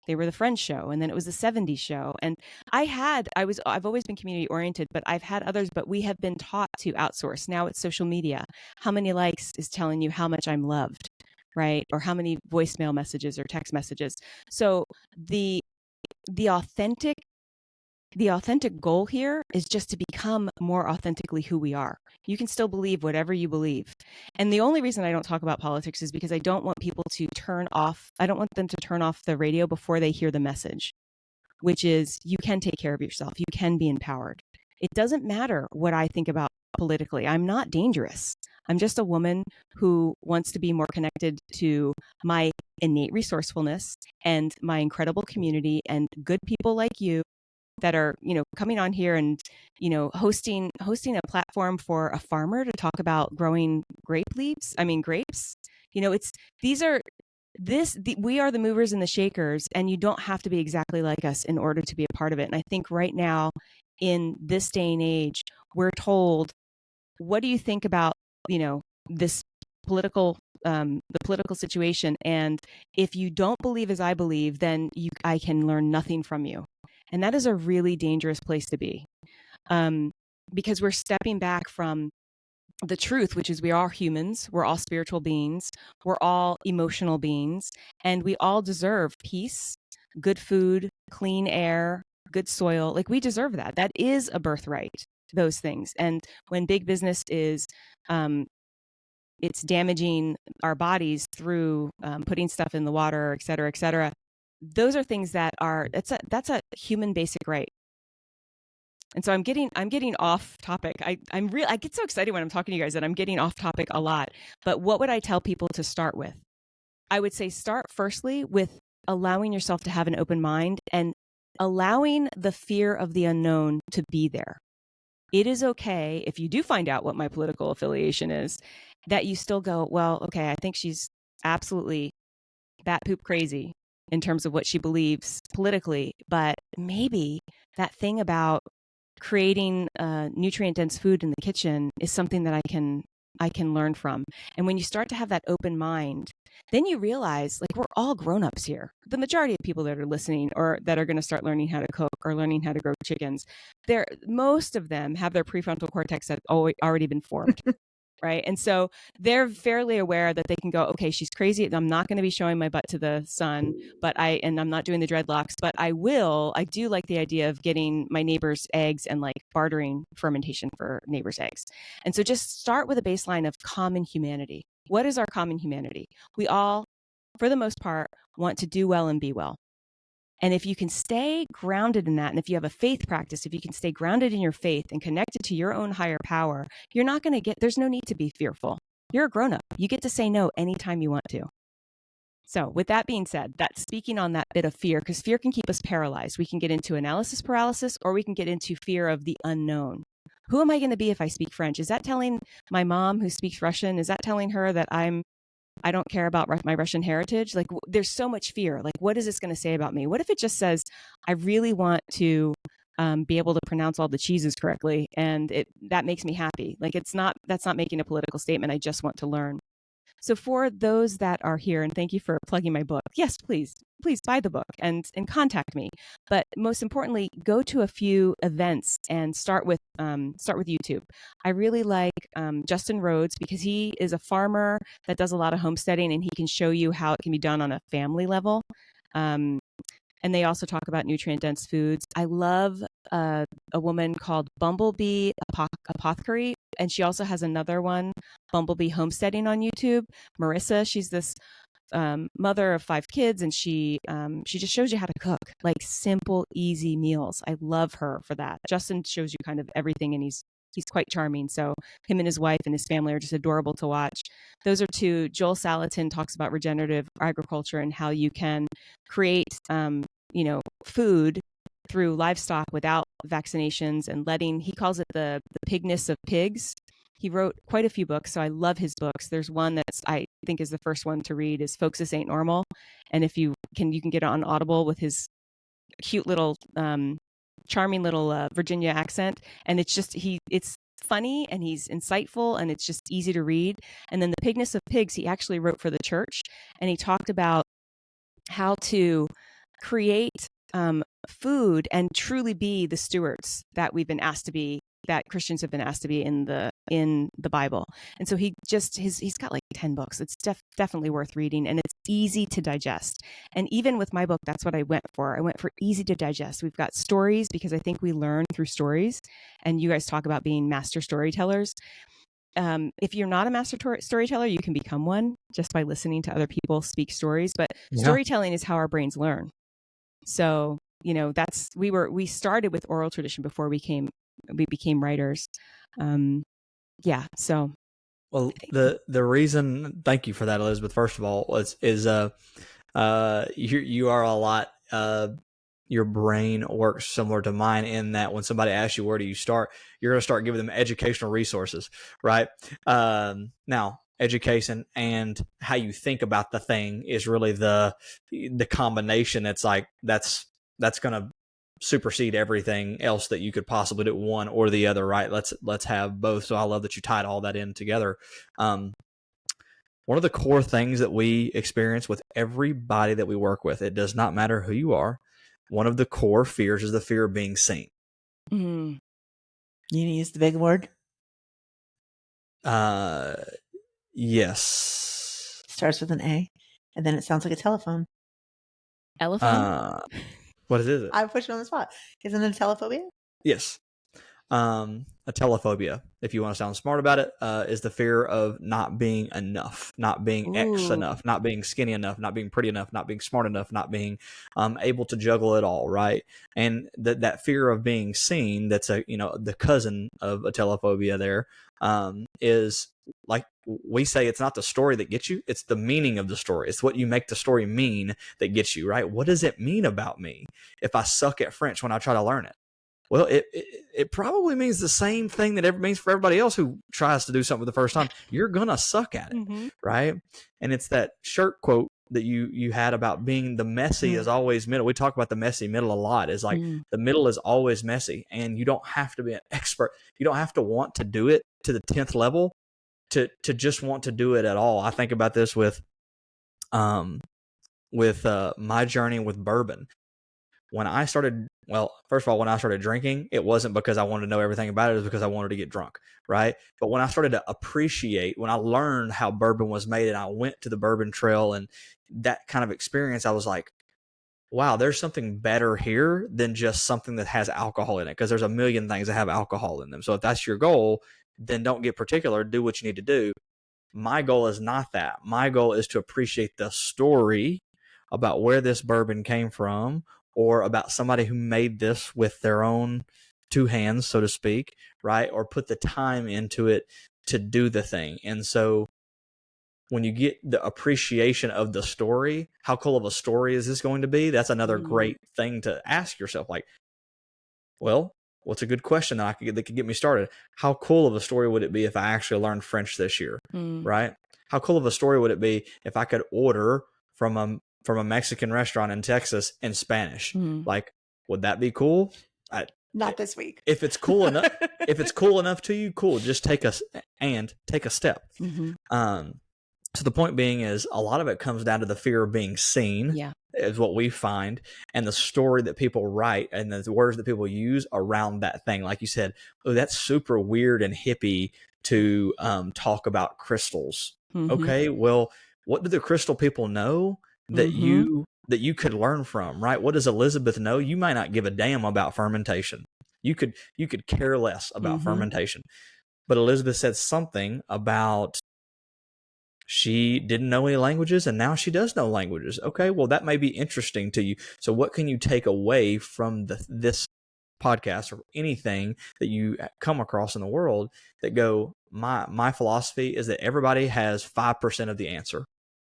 They were the Friends show, and then it was the 70s show. And I've always been community oriented, but I've had others, but we have been taught to outsource. Now it's social media. How many likes is telling you how much I'm loved, right? Or how many voicemail messages or text messages. So the authentic goal here is just to become more authentically who we are. You can still believe whatever you believe. And the only reason I don't talk about politics is because I don't want people to I don't want them to turn off the radio before they hear the message, which is you can take care of yourself. You can be empowered. It doesn't matter what I think about politically. I'm not dangerous. I'm just a woman who wants to be more connected to my innate resourcefulness and my incredible community and good people like you that are, coming on here and, hosting a platform for a farmer to talk about growing grapes. It's we are the movers and the shakers, and you don't have to be exactly like us in order to be a part of it. And I think right now in this day and age, we're told, what do you think about, this political, the political situation? And if you don't believe as I believe, then I can learn nothing from you. And that is a really dangerous place to be, because we're stepping back from the truth, which is we are humans, we're all spiritual beings, we're all emotional beings, and we all deserve peace, good food, clean air, good soil. Like, we deserve that. That is a birthright, those things. And when big business is, it's damaging our bodies through putting stuff in the water, et cetera, those are things that are, that's a human basic right. And so I'm getting off topic. I get so excited when I'm talking to you guys that I'm getting off topic a lot. But what would I tell people to start with? I would say start firstly with allowing yourself to have an open mind and allowing the fear of the unknown to be there. It is okay if you do find out what my political affiliation is, that you still go, well, okay, I think she's absolutely bat poop crazy in terms of what she believes politically, but maybe that thing about creating nutrient dense food in the kitchen is something that I can learn from. And when you start to have that open mind, then you realize, like, we're all grown-ups here. The majority of people that are listening or that are going to start learning how to cook or learning how to grow chickens, most of them have their prefrontal cortex that's already been formed. Right. And so they're fairly aware that they can go, okay, she's crazy. I'm not going to be showing my butt to the sun, and I'm not doing the dreadlocks, but I do like the idea of getting my neighbor's eggs and like bartering fermentation for neighbor's eggs. And so just start with a baseline of common humanity. What is our common humanity? We all, for the most part, want to do well and be well. And if you can stay grounded in that, and if you have a faith practice, if you can stay grounded in your faith and connected to your own higher power, you're not going to there's no need to be fearful. You're a grown-up. You get to say no anytime you want to. So with that being said, that's speaking on that bit of fear, because fear can keep us paralyzed. We can get into analysis paralysis, or we can get into fear of the unknown. Who am I going to be if I speak French? Is that telling my mom who speaks Russian, is that telling her that I don't care about my Russian heritage? Like, there's so much fear. Like, what is this going to say about me? What if it just says, I really want to be able to pronounce all the cheeses correctly, and that makes me happy. Like, that's not making a political statement. I just want to learn. So for those that are here, and thank you for plugging my book. Yes, please buy the book and contact me. But most importantly, go to a few events and start with YouTube. I really like Justin Rhodes, because he is a farmer that does a lot of homesteading, and he can show you how it can be done on a family level. And they also talk about nutrient-dense foods. I love a woman called Bumblebee Apothecary, and she also has another one, Bumblebee Homesteading, on YouTube. Marissa, she's this mother of 5 kids, and she just shows you how to cook, like, simple, easy meals. I love her for that. Justin shows you kind of everything, and he's quite charming. So him and his wife and his family are just adorable to watch. Those are 2. Joel Salatin talks about regenerative agriculture and how you can create, food through livestock without vaccinations, and he calls it the pigness of pigs. He wrote quite a few books, so I love his books. There's one that I think is the first one to read, is Folks This Ain't Normal. And if you can get it on Audible with his cute little, charming little Virginia accent. And it's funny, and he's insightful, and it's just easy to read. And then the Pigness of Pigs, he actually wrote for the church, and he talked about how to create food and truly be the stewards that we've been asked to be, that Christians have been asked to be in the Bible. And so he's got like 10 books. It's definitely worth reading, and it's easy to digest. And even with my book, that's what I went for. I went for easy to digest. We've got stories, because I think we learn through stories, and you guys talk about being master storytellers. If you're not a master storyteller, you can become one just by listening to other people speak stories. But storytelling is how our brains learn. So we started with oral tradition before we became writers. So. Well, the reason, thank you for that, Elizabeth. First of all, you are a lot. Your brain works similar to mine in that when somebody asks you where do you start, you're going to start giving them educational resources, right? Now, education and how you think about the thing is really the combination. It's like that's going to supersede everything else that you could possibly do, one or the other, right? Let's have both. So I love that you tied all that in together. One of the core things that we experience with everybody that we work with, it does not matter who you are. One of the core fears is the fear of being seen. You use the big word? Yes. Starts with an A, and then it sounds like a telephone. Elephone? What is it? I put you on the spot. Isn't it a telephobia? Yes. A telephobia, if you want to sound smart about it, is the fear of not being enough, not being X enough, not being skinny enough, not being pretty enough, not being smart enough, not being able to juggle it all, right? And that fear of being seen, that's the cousin of a telephobia there, is like we say, it's not the story that gets you, it's the meaning of the story. It's what you make the story mean that gets you, right? What does it mean about me if I suck at French when I try to learn it? Well, it probably means the same thing that it means for everybody else who tries to do something for the first time. You're going to suck at it, right? And it's that shirt quote that you had about being the messy is always middle. We talk about the messy middle a lot. It's like the middle is always messy, and you don't have to be an expert. You don't have to want to do it to the 10th level to just want to do it at all. I think about this with my journey with bourbon. When I started drinking, it wasn't because I wanted to know everything about it. It was because I wanted to get drunk, right? But when I started to appreciate, when I learned how bourbon was made and I went to the bourbon trail and that kind of experience, I was like, wow, there's something better here than just something that has alcohol in it, because there's a million things that have alcohol in them. So if that's your goal, then don't get particular. Do what you need to do. My goal is not that. My goal is to appreciate the story about where this bourbon came from, or about somebody who made this with their own two hands, so to speak, right? Or put the time into it to do the thing. And so when you get the appreciation of the story, how cool of a story is this going to be? That's another great thing to ask yourself. Like, well, what's a good question that could get me started? How cool of a story would it be if I actually learned French this year, right? How cool of a story would it be if I could order from a Mexican restaurant in Texas in Spanish? Like, would that be cool? Not this week. If it's cool enough, to you, cool. Just take a step. So the point being is, a lot of it comes down to the fear of being seen. Yeah. Is what we find, and the story that people write and the words that people use around that thing. Like you said, oh, that's super weird and hippie to talk about crystals. Okay, well, what do the crystal people know that you could learn from, right? What does Elizabeth know? You might not give a damn about fermentation. You could care less about fermentation. But Elizabeth said something about she didn't know any languages, and now she does know languages. Okay, well, that may be interesting to you. So what can you take away from this podcast or anything that you come across in the world that go, my philosophy is that everybody has 5% of the answer.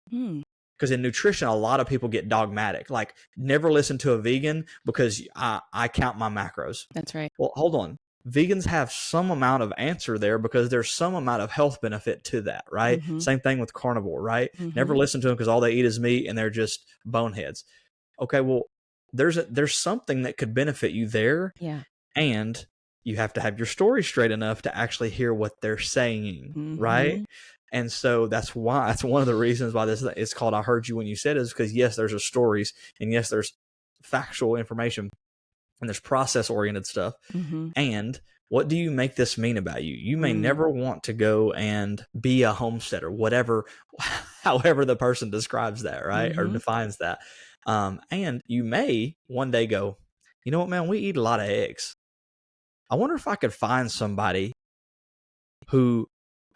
Because in nutrition, a lot of people get dogmatic, like never listen to a vegan because I count my macros. That's right. Well, hold on. Vegans have some amount of answer there because there's some amount of health benefit to that, right? Same thing with carnivore, right? Never listen to them because all they eat is meat and they're just boneheads. Okay, well, there's something that could benefit you there. Yeah. And you have to have your story straight enough to actually hear what they're saying, right? And so that's one of the reasons why this is called I Heard You When You Said, is because yes, there's stories, and yes, there's factual information, and there's process-oriented stuff. And what do you make this mean about you? You may never want to go and be a homesteader, however the person describes that, right? Or defines that. And you may one day go, you know what, man, we eat a lot of eggs. I wonder if I could find somebody who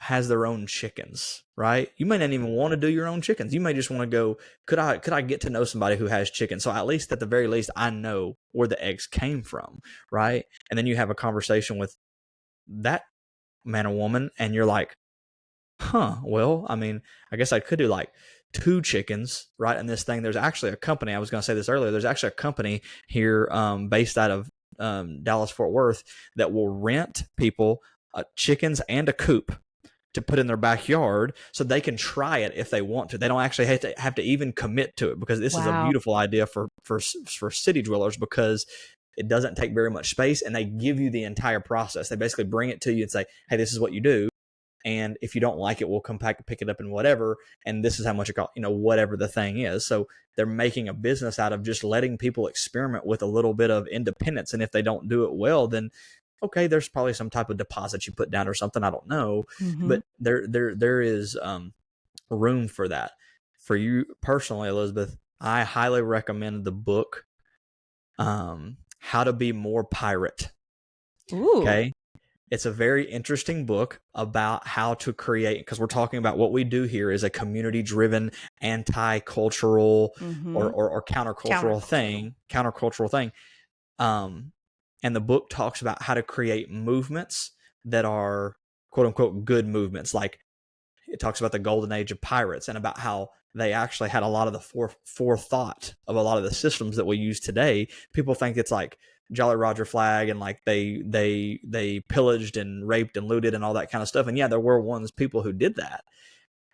has their own chickens, right? You may not even want to do your own chickens. You may just want to go, could I get to know somebody who has chickens? So at least, at the very least, I know where the eggs came from, right? And then you have a conversation with that man or woman, and you're like, well, I mean, I guess I could do like 2 chickens, right? In this thing, there's actually a company, I was going to say this earlier, there's actually a company here based out of Dallas, Fort Worth, that will rent people chickens and a coop to put in their backyard so they can try it if they want to. They don't actually have to even commit to it, because this is a beautiful idea for city dwellers, because it doesn't take very much space, and they give you the entire process. They basically bring it to you and say, hey, this is what you do. And if you don't like it, we'll come back, pick it up and whatever. And this is how much it costs, whatever the thing is. So they're making a business out of just letting people experiment with a little bit of independence. And if they don't do it well, then okay, there's probably some type of deposit you put down or something. I don't know. But there is room for that. For you personally, Elizabeth, I highly recommend the book, How to Be More Pirate. Ooh. Okay. It's a very interesting book about how to create, because we're talking about what we do here is a community-driven, anti-cultural or countercultural thing. And the book talks about how to create movements that are quote unquote good movements. Like, it talks about the golden age of pirates and about how they actually had a lot of the forethought of a lot of the systems that we use today. People think it's like Jolly Roger flag and like they pillaged and raped and looted and all that kind of stuff. And yeah, there were people who did that.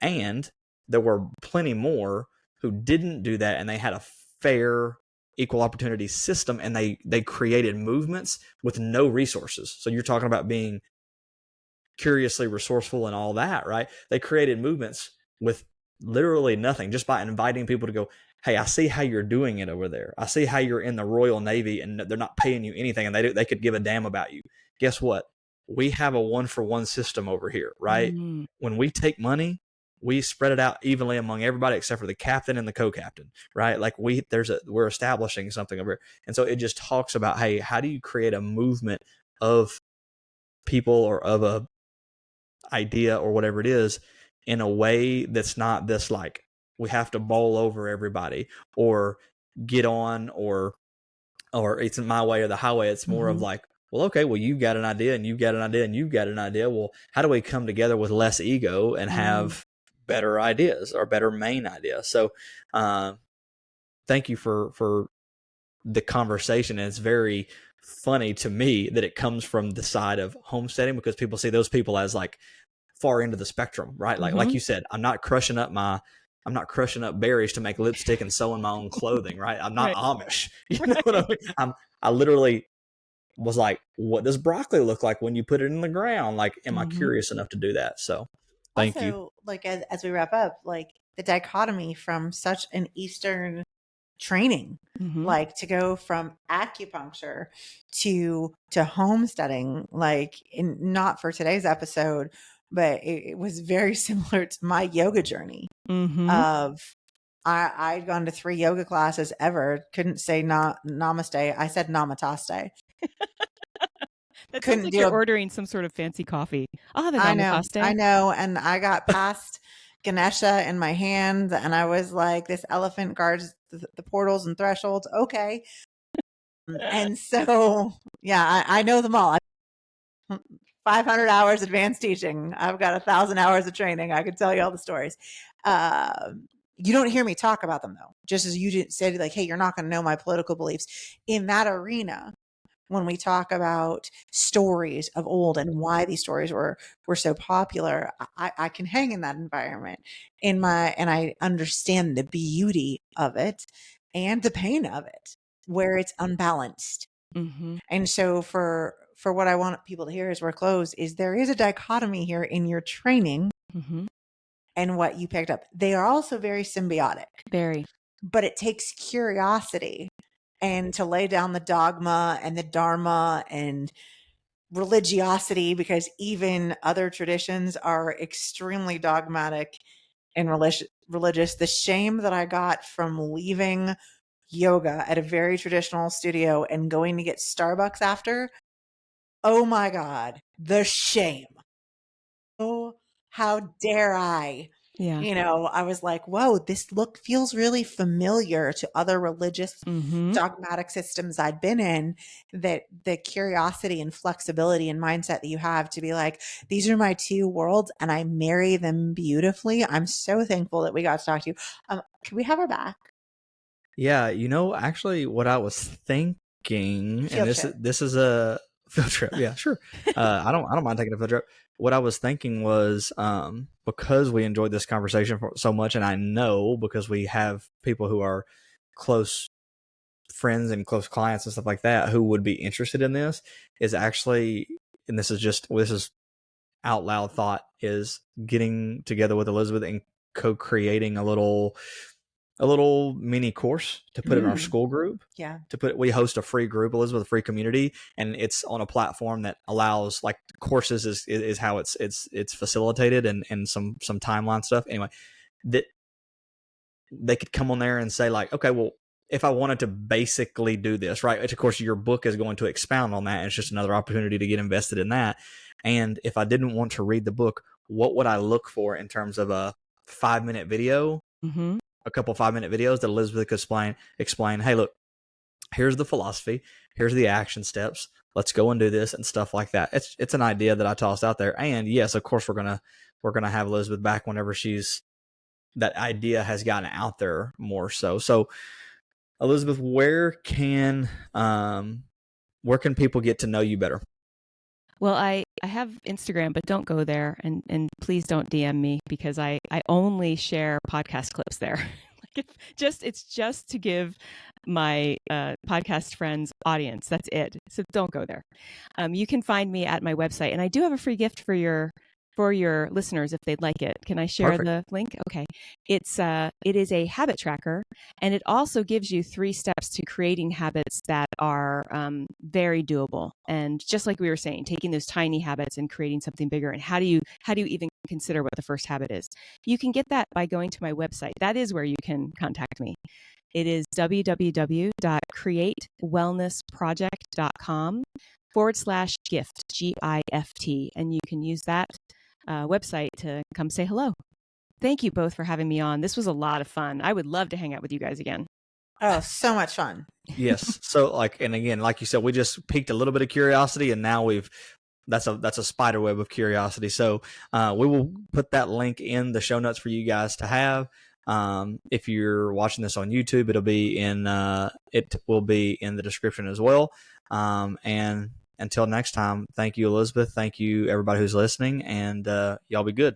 And there were plenty more who didn't do that, and they had a fair, equal opportunity system, and they created movements with no resources. So you're talking about being curiously resourceful and all that, right? They created movements with literally nothing, just by inviting people to go, hey, I see how you're doing it over there. I see how you're in the Royal Navy and they're not paying you anything, and they could give a damn about you. Guess what? We have a 1-for-1 system over here, right? When we take money, we spread it out evenly among everybody except for the captain and the co-captain, right? Like we're establishing something over here. And so it just talks about, hey, how do you create a movement of people or of a idea or whatever it is in a way that's not this like we have to bowl over everybody or get on or it's my way or the highway. It's more of like, well, okay, well, you've got an idea and you've got an idea and you've got an idea. Well, how do we come together with less ego and have better ideas or better main ideas? So thank you for the conversation. And it's very funny to me that it comes from the side of homesteading, because people see those people as like far into the spectrum, right? Like you said, I'm not crushing up berries to make lipstick and sewing my own clothing, right? I'm not Amish. You know what I mean? I literally was like, what does broccoli look like when you put it in the ground? Like, am I curious enough to do that? So thank you. Like as we wrap up, like the dichotomy from such an Eastern training, like to go from acupuncture to homesteading, like not for today's episode, but it was very similar to my yoga journey of I'd gone to 3 yoga classes ever. Couldn't say namaste. I said namataste. That sounds like you're ordering some sort of fancy coffee. I'll have a namataste. I know. And I got past Ganesha in my hand, and I was like, this elephant guards the portals and thresholds. Okay. And so, yeah, I know them all. 500 hours advanced teaching. I've got 1,000 hours of training. I could tell you all the stories. You don't hear me talk about them, though. Just as you said, like, hey, you're not going to know my political beliefs. In that arena, when we talk about stories of old and why these stories were so popular, I can hang in that environment and I understand the beauty of it and the pain of it, where it's unbalanced. And so for what I want people to hear as we're closed is there is a dichotomy here in your training and what you picked up. They are also very symbiotic. Very. But it takes curiosity and to lay down the dogma and the dharma and religiosity, because even other traditions are extremely dogmatic and religious. The shame that I got from leaving yoga at a very traditional studio and going to get Starbucks after, oh my God, the shame. Oh How dare I? Yeah. I was like, whoa, this look feels really familiar to other religious Mm-hmm. dogmatic systems I'd been in. That the curiosity and flexibility and mindset that you have to be like, these are my two worlds and I marry them beautifully. I'm so thankful that we got to talk to you. Can we have her back? Yeah, actually, what I was thinking, and Field trip. this is a field trip. Yeah, sure. I don't mind taking a field trip. What I was thinking was, because we enjoyed this conversation so much, and I know because we have people who are close friends and close clients and stuff like that who would be interested in this, is actually, and this is out loud thought, is getting together with Elizabeth and co-creating a little mini course to put in our school group. Yeah. We host a free group, Elizabeth, a free community, and it's on a platform that allows, like, courses is how it's facilitated, and some timeline stuff. Anyway, that they could come on there and say, like, okay, well, if I wanted to basically do this, right? Which, of course, your book is going to expound on that. And it's just another opportunity to get invested in that. And if I didn't want to read the book, what would I look for in terms of a 5-minute video? Mm-hmm. A couple 5-minute videos that Elizabeth could explain, hey, look, here's the philosophy, here's the action steps, let's go and do this, and stuff like that. It's an idea that I tossed out there. And yes, of course, we're gonna have Elizabeth back whenever that idea has gotten out there more so. So, Elizabeth, where can people get to know you better? Well, I have Instagram, but don't go there, and please don't DM me, because I only share podcast clips there. It's just to give my podcast friends audience. That's it. So don't go there. You can find me at my website, and I do have a free gift for your listeners if they'd like it. Can I share Perfect. the link? Okay. It is a habit tracker, and it also gives you 3 steps to creating habits that are very doable. And just like we were saying, taking those tiny habits and creating something bigger. And how do you even consider what the first habit is? You can get that by going to my website. That is where you can contact me. It is www.createwellnessproject.com/gift, GIFT. And you can use that website to come say hello. Thank you both for having me on. This was a lot of fun. I would love to hang out with you guys again. Oh, so much fun. Yes. So, and again, like you said, we just piqued a little bit of curiosity, and now that's a spider web of curiosity. So we will put that link in the show notes for you guys to have. If you're watching this on YouTube, it will be in the description as well. And until next time, thank you, Elizabeth. Thank you, everybody who's listening, and y'all be good.